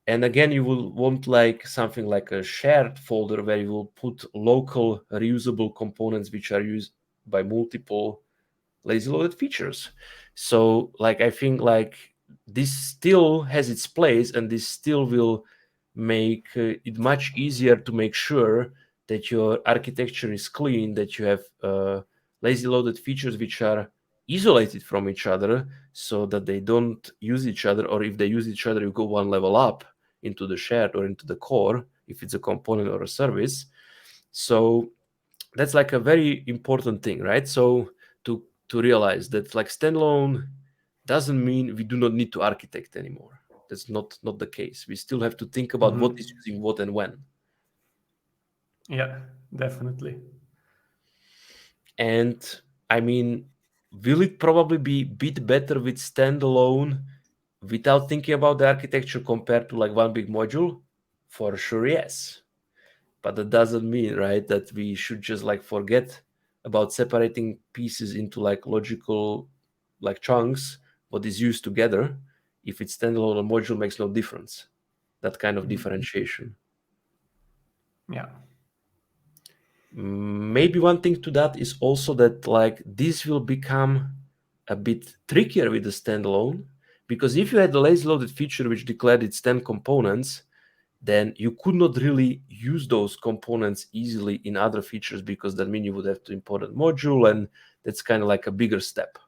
And again, you will want like something like a shared folder where you will put local reusable components which are used by multiple lazy loaded features. So like I think like this still has its place, and this still will make it much easier to make sure that your architecture is clean, that you have lazy loaded features which are isolated from each other so that they don't use each other, or if they use each other, you go one level up into the shared or into the core if it's a component or a service. So that's like a very important thing, right? So to realize that like standalone doesn't mean we do not need to architect anymore. That's not the case. We still have to think about what is using what and when. Yeah, definitely. And I mean, will it probably be a bit better with standalone without thinking about the architecture compared to like one big module? For sure, yes. But that doesn't mean, right, that we should just like forget about separating pieces into like logical like chunks, what is used together. If it's standalone, a module makes no difference. That kind of differentiation. Yeah. Maybe one thing to that is also that like this will become a bit trickier with the standalone, because if you had the lazy loaded feature which declared its 10 components, then you could not really use those components easily in other features, because that means you would have to import a module, and that's kind of like a bigger step.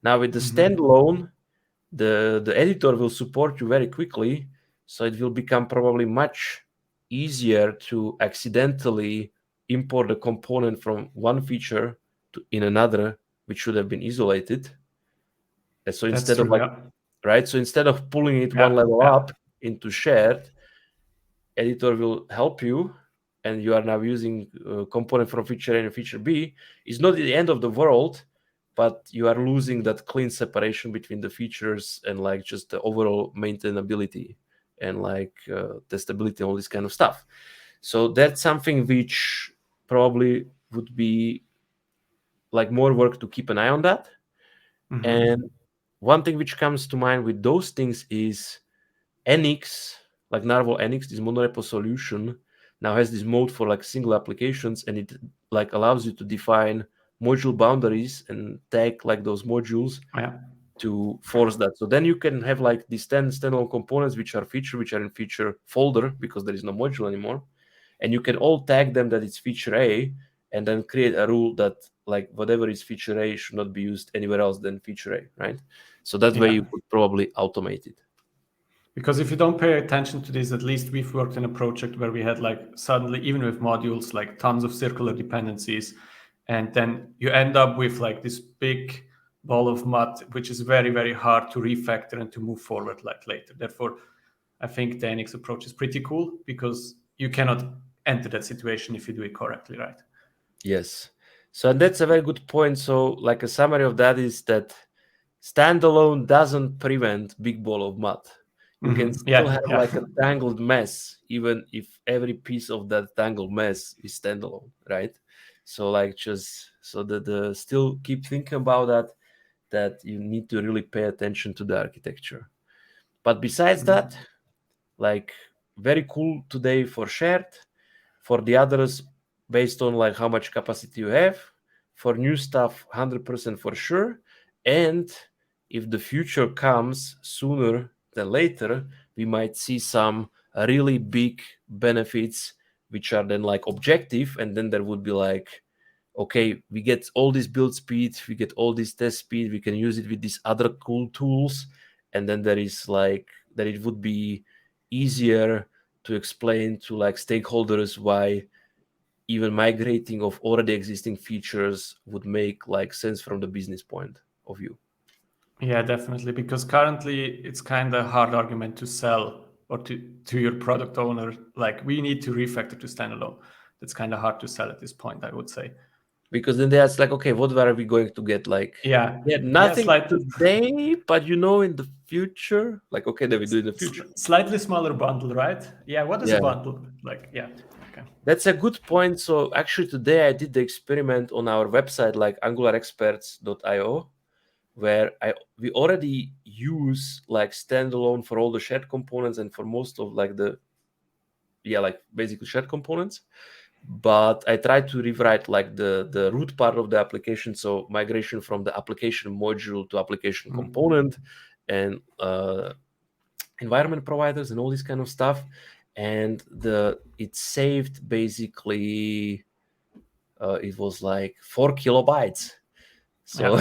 Now with the standalone, the editor will support you very quickly, so it will become probably much easier to accidentally import a component from one feature in another, which should have been isolated. And so That's instead of true. like, Yeah. right, so instead of pulling it one Yeah. level Yeah. up into shared, editor will help you, and you are now using a component from feature A and feature B. It's not the end of the world, but you are losing that clean separation between the features and like just the overall maintainability and like testability and all this kind of stuff. So that's something which probably would be like more work to keep an eye on that. And one thing which comes to mind with those things is NX, like Narwhal NX, this monorepo solution now has this mode for like single applications, and it like allows you to define module boundaries and tag like those modules Yeah. to force that. So then you can have like these 10 standalone components which are in feature folder because there is no module anymore, and you can all tag them that it's feature A, and then create a rule that like whatever is feature A should not be used anywhere else than feature A, right? So that way Yeah. you could probably automate it. Because if you don't pay attention to this, at least we've worked in a project where we had like suddenly, even with modules, like tons of circular dependencies. And then you end up with like this big ball of mud, which is very, very hard to refactor and to move forward like later. Therefore, I think the NX approach is pretty cool because you cannot enter that situation if you do it correctly, right? Yes. So that's a very good point. So like a summary of that is that standalone doesn't prevent big ball of mud. You can still Yeah, have yeah. like a tangled mess, even if every piece of that tangled mess is standalone, right? So like just so that the still keep thinking about that you need to really pay attention to the architecture. But besides that, like very cool today for shared. For the others, based on like how much capacity you have. For new stuff, 100% for sure. And if the future comes sooner than later, we might see some really big benefits which are then like objective, and then there would be like, okay, we get all this build speed, we get all this test speed, we can use it with these other cool tools, and then there is like that it would be easier to explain to like stakeholders why even migrating of already existing features would make like sense from the business point of view. Yeah, definitely. Because currently it's kind of hard argument to sell or to your product owner. Like we need to refactor to standalone. That's kind of hard to sell at this point, I would say. Because then they ask like, okay, what are we going to get? Like, Yeah. yeah, Yeah, nothing today, but you know, in the future, like, okay, then we do it in the future. slightly smaller bundle, right? Yeah. What is a Yeah. bundle? Like, yeah. Okay. That's a good point. So actually today I did the experiment on our website, like angularexperts.io, where we already use like standalone for all the shared components and for most of like the like basically shared components. But I tried to rewrite like the root part of the application, so migration from the application module to application component and environment providers and all this kind of stuff. And it saved basically it was like 4 kilobytes. So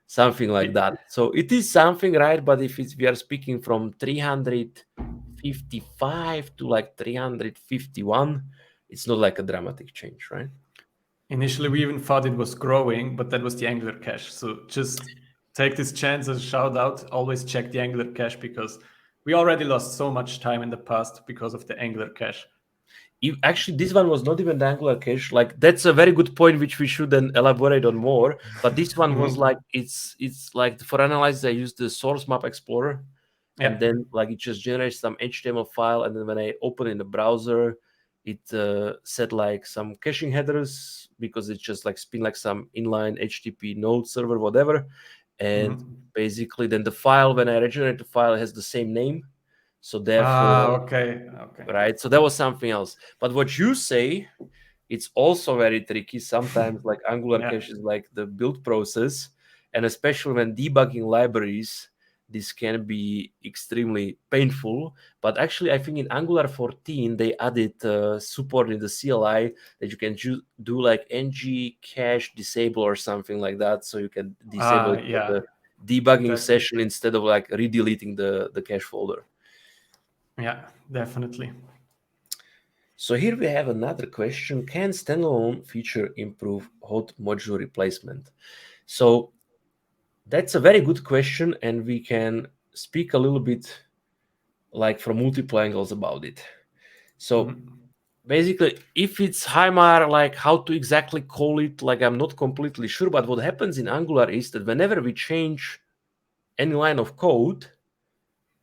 something like that. So it is something, right? But if we are speaking from 355 to like 351, it's not like a dramatic change, right? Initially, we even thought it was growing, but that was the Angular cache. So just take this chance as a shout out. Always check the Angular cache because we already lost so much time in the past because of the Angular cache. Actually, this one was not even the Angular cache. Like that's a very good point, which we should then elaborate on more. But this one was like it's like for analysis, I used the source map explorer, and then like it just generates some HTML file, and then when I open in the browser, it set like some caching headers because it's just like spin like some inline HTTP node server, whatever, and basically then the file when I regenerate the file has the same name, so therefore. Okay. Right, so that was something else. But what you say, it's also very tricky sometimes. Like Angular cache is like the build process, and especially when debugging libraries, this can be extremely painful. But actually, I think in Angular 14 they added support in the CLI that you can do like ng cache disable or something like that, so you can disable it for the debugging session instead of like redeleting the cache folder. Yeah, definitely. So here we have another question. Can standalone feature improve hot module replacement? So that's a very good question, and we can speak a little bit like from multiple angles about it. So basically, if it's HIMAR, like how to exactly call it, like I'm not completely sure, but what happens in Angular is that whenever we change any line of code,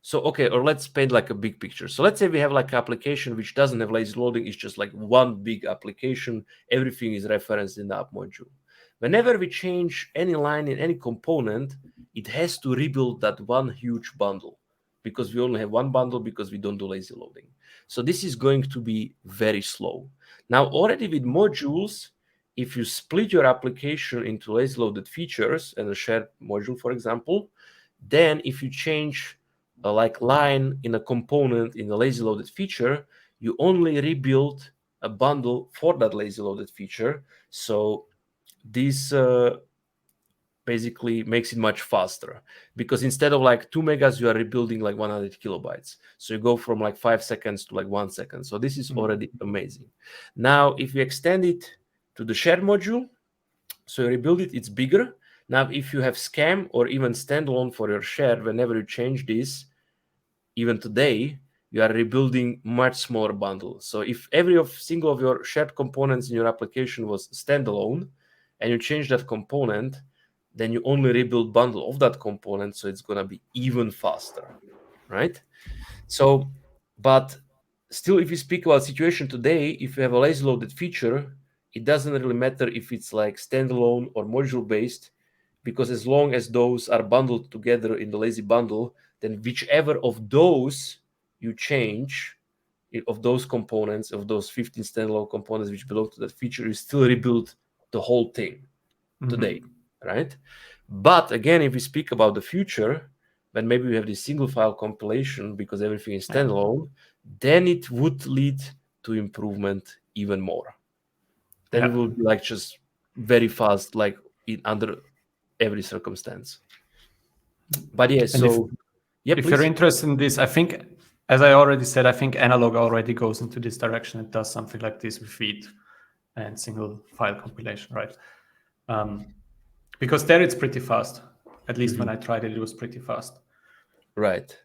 so okay, or let's paint like a big picture. So let's say we have like an application which doesn't have lazy loading, it's just like one big application, everything is referenced in the app module. Whenever we change any line in any component, it has to rebuild that one huge bundle, because we only have one bundle because we don't do lazy loading. So this is going to be very slow. Now, already with modules, if you split your application into lazy loaded features and a shared module, for example, then if you change a like line in a component in a lazy loaded feature, you only rebuild a bundle for that lazy loaded feature. So this basically makes it much faster, because instead of like 2 megas, you are rebuilding like 100 kilobytes. So you go from like 5 seconds to like 1 second. So this is already amazing. Now, if you extend it to the shared module, so you rebuild it, it's bigger. Now, if you have scam or even standalone for your shared, whenever you change this, even today, you are rebuilding much smaller bundle. So if every single of your shared components in your application was standalone, and you change that component, then you only rebuild bundle of that component, so it's gonna be even faster, right? So, but still, if you speak about situation today, if you have a lazy loaded feature, it doesn't really matter if it's like standalone or module based, because as long as those are bundled together in the lazy bundle, then whichever of those you change, of those components, of those 15 standalone components which belong to that feature, you still rebuild the whole thing today, right? But again, if we speak about the future, when maybe we have this single file compilation because everything is standalone, then it would lead to improvement even more. Then it will be like just very fast, like under every circumstance. But yeah, so if you're interested in this, I think, as I already said, I think analog already goes into this direction. It does something like this with feed and single file compilation, right? Because there it's pretty fast. At least when I tried it, it was pretty fast. Right.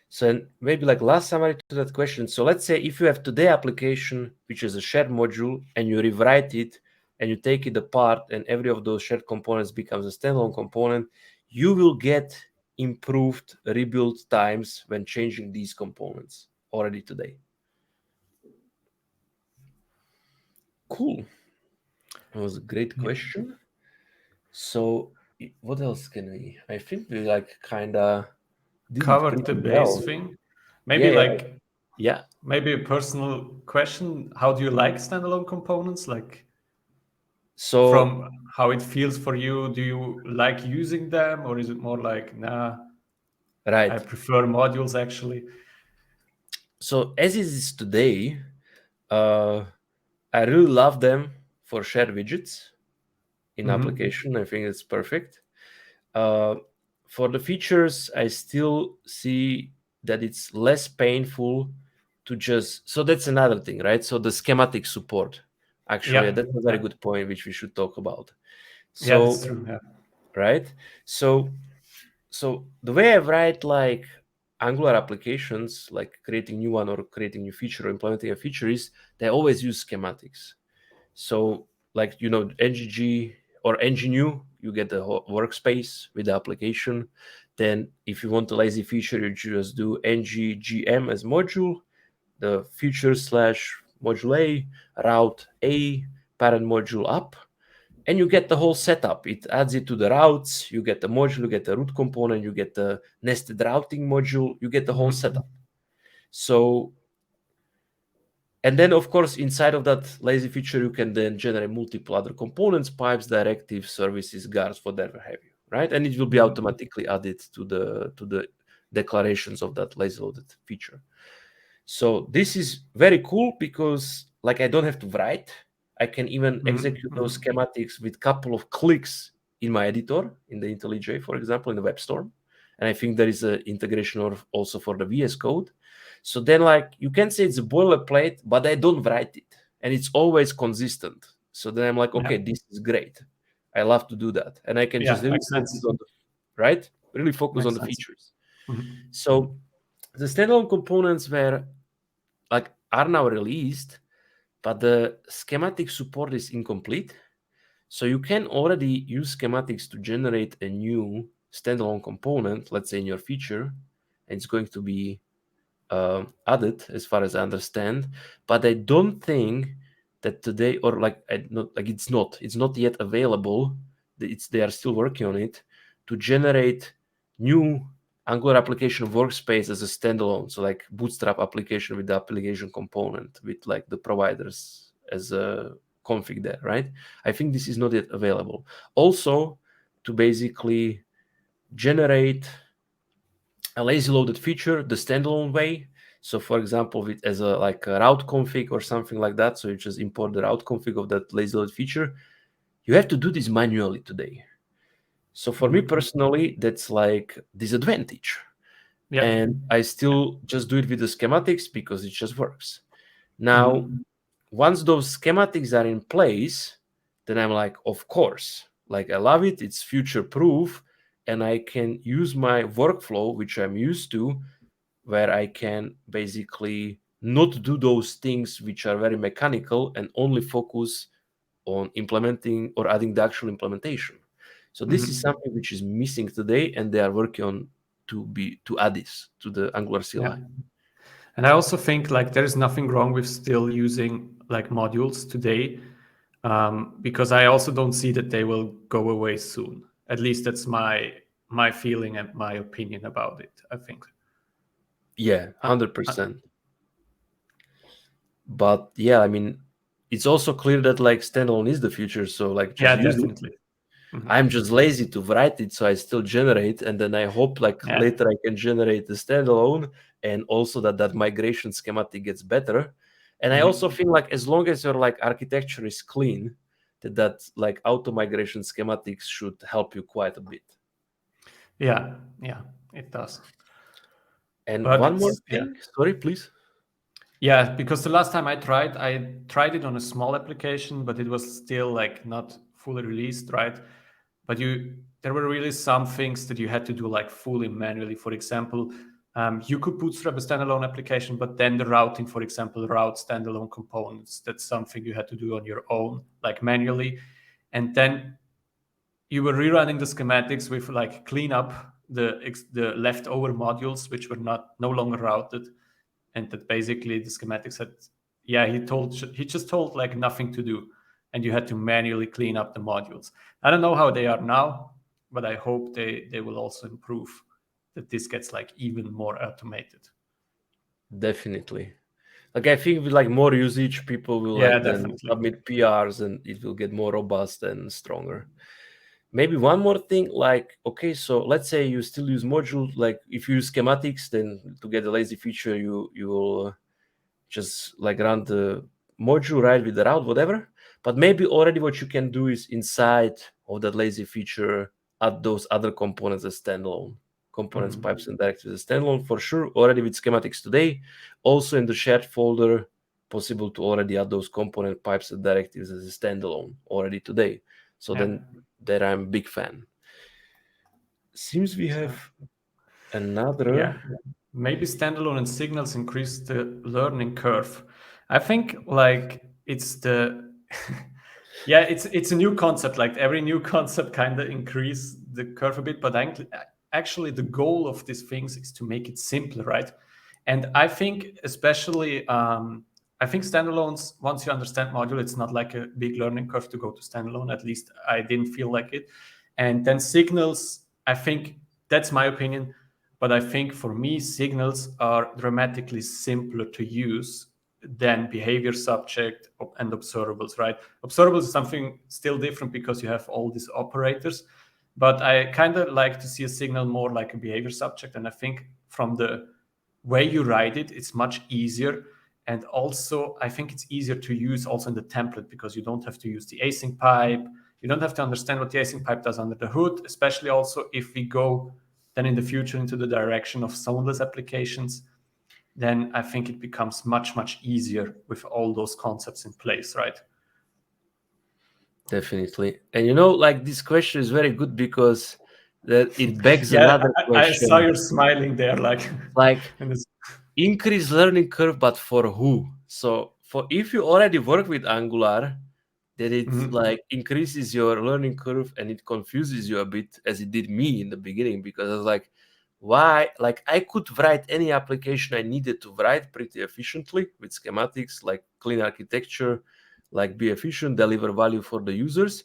So maybe like last summary to that question. So let's say if you have today application, which is a shared module, and you rewrite it and you take it apart, and every of those shared components becomes a standalone component, you will get improved rebuild times when changing these components already today. Cool. That was a great question. So what else can we? I think we like kind of covered the base thing. Maybe maybe a personal question. How do you like standalone components? Like, so from how it feels for you, do you like using them, or is it more like, nah, right, I prefer modules actually? So as it is today, I really love them for shared widgets in application. I think it's perfect. For the features, I still see that it's less painful to just, so that's another thing, right? So the schematic support, actually, that's a very good point, which we should talk about. So, that's true. right? So the way I write like Angular applications, like creating new one or creating new feature or implementing a feature, is they always use schematics. So like, NGG or NgNew, you get the whole workspace with the application. Then if you want a lazy feature, you just do NgGM as module, the feature / module A, route A, parent module up, and you get the whole setup. It adds it to the routes, you get the module, you get the root component, you get the nested routing module, you get the whole setup. So, and then of course, inside of that lazy feature, you can then generate multiple other components, pipes, directives, services, guards, whatever have you, right? And it will be automatically added to the declarations of that lazy loaded feature. So this is very cool because like I don't have to write. I can even execute those schematics with a couple of clicks in my editor, in the IntelliJ, for example, in the WebStorm. And I think there is an integration also for the VS Code. So then like you can say it's a boilerplate, but I don't write it. And it's always consistent. So then I'm like, okay, Yeah. this is great. I love to do that. And I can just Yeah, really makes focus sense. on the right? Really focus on Makes the sense. features. Mhm. So the standalone components are now released, but the schematic support is incomplete. So you can already use schematics to generate a new standalone component, let's say in your feature, and it's going to be added as far as I understand. But I don't think that today, or it's not yet available. They are still working on it to generate new Angular application workspace as a standalone. So like Bootstrap application with the application component with like the providers as a config there, right? I think this is not yet available. Also, to basically generate a lazy loaded feature the standalone way. So for example, with as a route config or something like that. So you just import the route config of that lazy loaded feature. You have to do this manually today. So for me Mhm. personally, that's like disadvantage. Yeah. And I still just do it with the schematics because it just works. Now, Mhm. once those schematics are in place, then I'm like, of course, like I love it. It's future proof. And I can use my workflow, which I'm used to, where I can basically not do those things which are very mechanical and only focus on implementing or adding the actual implementation. So this is Mhm. something which is missing today, and they are working on to add this to the Angular Yeah. CLI. And I also think like there is nothing wrong with still using like modules today, because I also don't see that they will go away soon. At least that's my feeling and my opinion about it, I think. Yeah, Uh, uh, 100%. But yeah, I mean, it's also clear that like standalone is the future. So like yeah, just use it. definitely. Mhm. I'm just lazy to write it, so I still generate, and then I hope like Yeah. later I can generate the standalone, and also that migration schematic gets better. And I also Mhm. feel like as long as your like architecture is clean, that like auto migration schematics should help you quite a bit. Yeah. Yeah, it does. And But one more it's yeah. thing, sorry, please. Yeah, because the last time I tried it on a small application, but it was still like not fully released, right? But there were really some things that you had to do like fully manually. For example, you could bootstrap a standalone application, but then the routing, for example, route standalone components, that's something you had to do on your own, like manually. And then you were rerunning the schematics with like clean up the leftover modules which were no longer routed, and that basically the schematics had, yeah, he just told like nothing to do, and you had to manually clean up the modules. I don't know how they are now, but I hope they will also improve, that this gets like even more automated. Definitely. Like I think with like more usage, people will Yeah, like then definitely. submit PRs and it will get more robust and stronger. Maybe one more thing, like, okay, so let's say you still use modules, like if you use schematics, then to get a lazy feature, you will just like run the module, right, with the route, whatever. But maybe already what you can do is inside of that lazy feature, add those other components as standalone components, Mhm. pipes, and directives as standalone for sure, already with schematics today. Also in the shared folder, possible to already add those component pipes and directives as a standalone already today. So Yeah. then that I'm a big fan. Seems we So, have another. yeah, maybe standalone and signals increase the learning curve. I think like it's the yeah, it's a new concept. Like every new concept kind of increase the curve a bit, but actually the goal of these things is to make it simpler, right? And I think especially I think standalones, once you understand module, it's not like a big learning curve to go to standalone. At least I didn't feel like it. And then signals, I think that's my opinion, but I think for me, signals are dramatically simpler to use than behavior subject and observables, right? Observables is something still different because you have all these operators, but I kind of like to see a signal more like a behavior subject. And I think from the way you write it, it's much easier. And also, I think it's easier to use also in the template because you don't have to use the async pipe. You don't have to understand what the async pipe does under the hood, especially also if we go then in the future into the direction of zoneless applications, then I think it becomes much, much easier with all those concepts in place, right? Definitely. And like this question is very good because that it begs Yeah, another I saw question. you smiling there, like, Like and it's, increase learning curve, but for who? So for if you already work with Angular, then it like increases your learning curve and it confuses you a bit, as it did me in the beginning, because I was like, why? Like I could write any application I needed to write pretty efficiently with schematics, like clean architecture, like be efficient, deliver value for the users.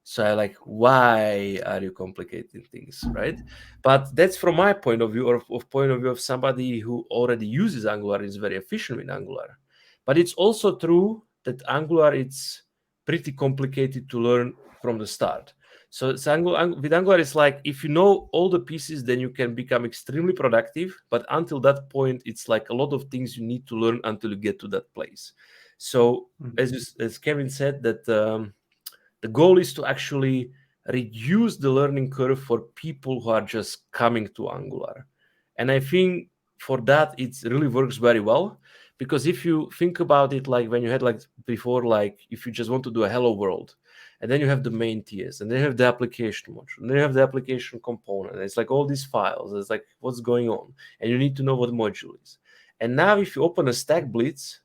So I like, why are you complicating things, right? But that's from my point of view, or of point of view of somebody who already uses Angular, is very efficient with Angular. But it's also true that Angular, it's pretty complicated to learn from the start. So with Angular, it's like if you know all the pieces, then you can become extremely productive. But until that point, it's like a lot of things you need to learn until you get to that place. So as Kevin said, that the goal is to actually reduce the learning curve for people who are just coming to Angular. And I think for that, it really works very well. Because if you think about it, like when you had like before, like if you just want to do a hello world, and then you have the main TS, and then you have the application module, and then you have the application component. It's like all these files. It's like what's going on, and you need to know what module is. And now, if you open a Stack Blitz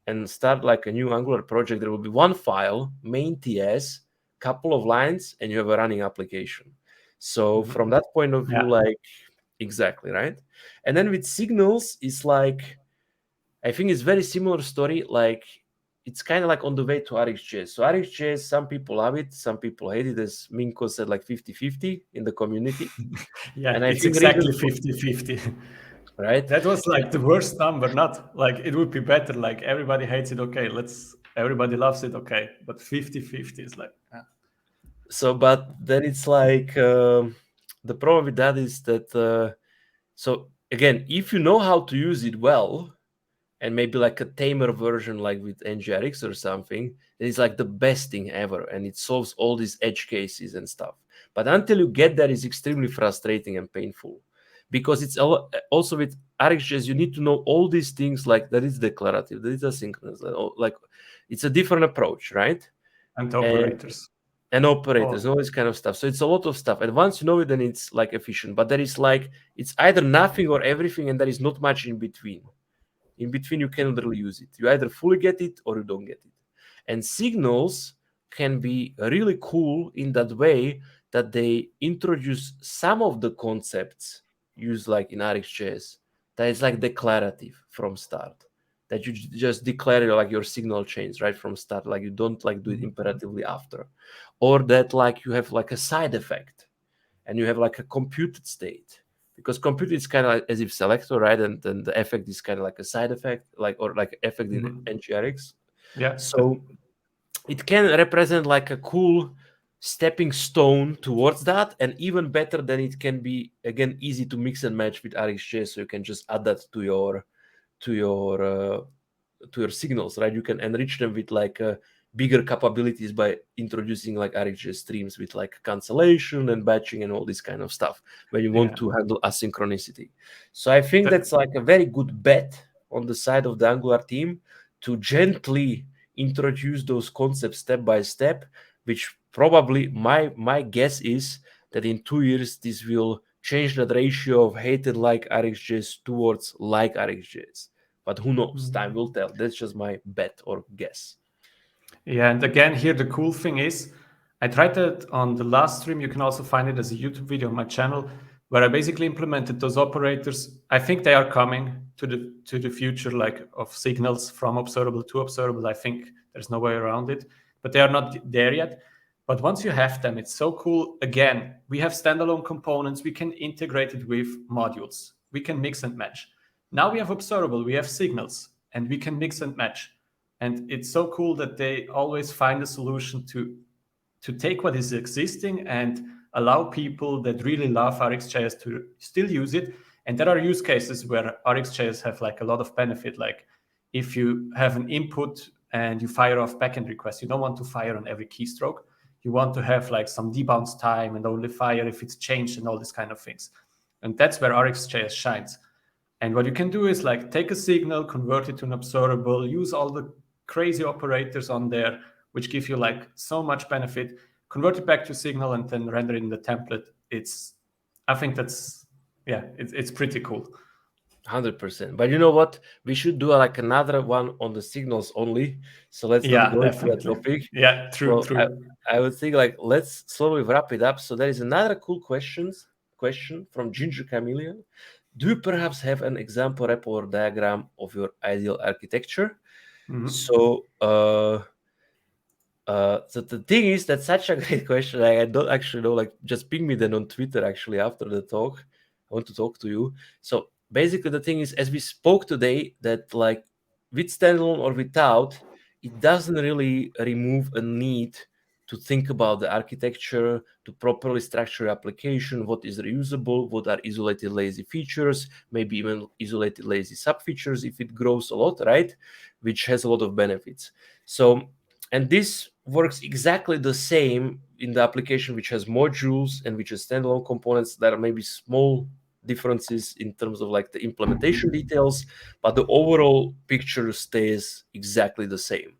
and start like a new Angular project, there will be one file, main TS, couple of lines, and you have a running application. So from that point of view, like exactly right. And then with signals, it's like I think it's very similar story. Like it's kind of like on the way to RxJS. So RxJS, some people love it, some people hate it, as Minko said, like 50-50 in the community. yeah, And I it's think exactly reasons 50-50. right. That was like the worst number, not like it would be better. Like everybody hates it, okay, everybody loves it, okay. But 50-50 is like, So, but then it's like the problem with that is that so again, if you know how to use it well, and maybe like a tamer version, like with NGRX or something, then it's like the best thing ever, and it solves all these edge cases and stuff. But until you get there, it's extremely frustrating and painful, because it's also with RxJS, you need to know all these things, like that is declarative, that is asynchronous, like it's a different approach, right? and operators. And operators, all this kind of stuff. So it's a lot of stuff. And once you know it, then it's like efficient. But there is like, it's either nothing or everything, and there is not much in between. In between, you cannot really use it. You either fully get it or you don't get it. And signals can be really cool in that way that they introduce some of the concepts used like in RxJS that is like declarative from start. That you just declare like your signal chains right from start, like you don't like do it imperatively after, or that like you have like a side effect and you have like a computed state, because computed is kind of like as if selector, right? And then the effect is kind of like a side effect, like or like effect in NGRX. Yeah. So it can represent like a cool stepping stone towards that, and even better than it can be again easy to mix and match with RxJS, so you can just add that to your to your uh, to your signals, right? You can enrich them with like bigger capabilities by introducing like RxJS streams with like cancellation and batching and all this kind of stuff when you want to handle asynchronicity. So I think that's like a very good bet on the side of the Angular team to gently introduce those concepts step by step, which probably my guess is that in 2 years this will change that ratio of hated like RxJS towards like RxJS. But who knows? Time will tell. That's just my bet or guess. Yeah, and again, here the cool thing is, I tried that on the last stream. You can also find it as a YouTube video on my channel, where I basically implemented those operators. I think they are coming to the future, like of signals from observable to observable. I think there's no way around it, but they are not there yet. But once you have them, it's so cool. Again, we have standalone components. We can integrate it with modules. We can mix and match. Now we have observable, we have signals, and we can mix and match. And it's so cool that they always find a solution to take what is existing and allow people that really love RxJS to still use it. And there are use cases where RxJS have like a lot of benefit. Like if you have an input and you fire off backend requests, you don't want to fire on every keystroke. You want to have like some debounce time and only fire if it's changed and all these kind of things. And that's where RxJS shines. And what you can do is like take a signal, convert it to an observable, use all the crazy operators on there, which give you like so much benefit, convert it back to signal and then render it in the template. I think that's, it's pretty cool. 100%. But you know what? We should do like another one on the signals only. So let's not go into that topic. Yeah, true. I would think like let's slowly wrap it up. So there is another cool question from Ginger Chameleon. Do you perhaps have an example repo or diagram of your ideal architecture? So so the thing is, that's such a great question. I don't actually know, like just ping me then on Twitter actually after the talk. I want to talk to you. So basically the thing is, as we spoke today, that like with standalone or without, it doesn't really remove a need to think about the architecture, to properly structure your application, what is reusable, what are isolated lazy features, maybe even isolated lazy sub features if it grows a lot, right? Which has a lot of benefits. So, and this works exactly the same in the application which has modules and which has standalone components. That are maybe small differences in terms of like the implementation details, but the overall picture stays exactly the same.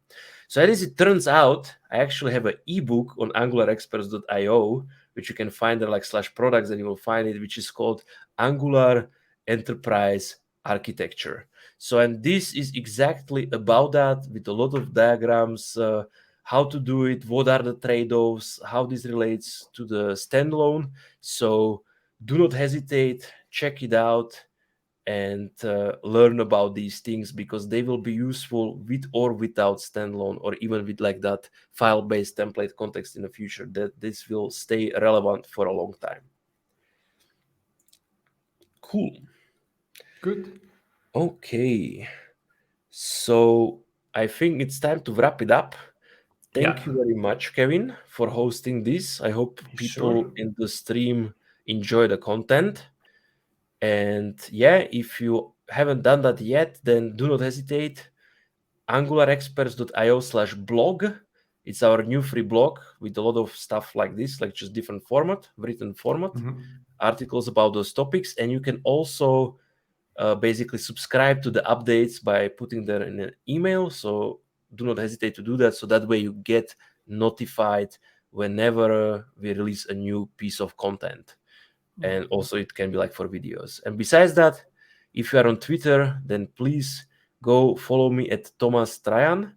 So as it turns out, I actually have an ebook on angularexperts.io, which you can find there like /products, and you will find it, which is called Angular Enterprise Architecture. So, and this is exactly about that, with a lot of diagrams, how to do it, what are the trade-offs, how this relates to the standalone. So do not hesitate, check it out, and learn about these things, because they will be useful with or without standalone, or even with like that file-based template context in the future, that this will stay relevant for a long time. Cool. Good. Okay. So I think it's time to wrap it up. Thank you very much, Kevin, for hosting this. I hope people in the stream enjoy the content. And yeah, if you haven't done that yet, then do not hesitate. angularexperts.io/blog. It's our new free blog with a lot of stuff like this, like just different format, written format, articles about those topics. And you can also basically subscribe to the updates by putting them in an email. So do not hesitate to do that. So that way you get notified whenever we release a new piece of content. And also it can be like for videos. And besides that, if you are on Twitter, then please go follow me at Thomas Trajan.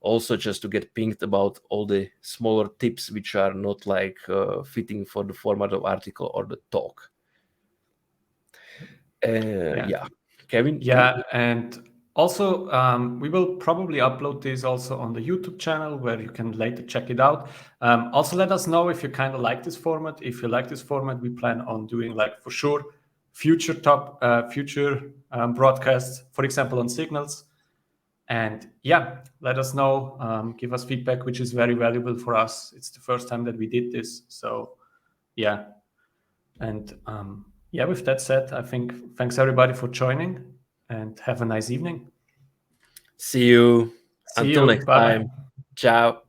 Also just to get pinged about all the smaller tips which are not like fitting for the format of article or the talk. Kevin? Yeah, and also we will probably upload this also on the YouTube channel where you can later check it out. Also let us know if you kind of like this format. If you like this format, we plan on doing like for sure future broadcasts, for example, on Signals. And yeah, let us know, give us feedback, which is very valuable for us. It's the first time that we did this. So yeah. And yeah, with that said, I think thanks everybody for joining and have a nice evening. See you. Until next time. Ciao.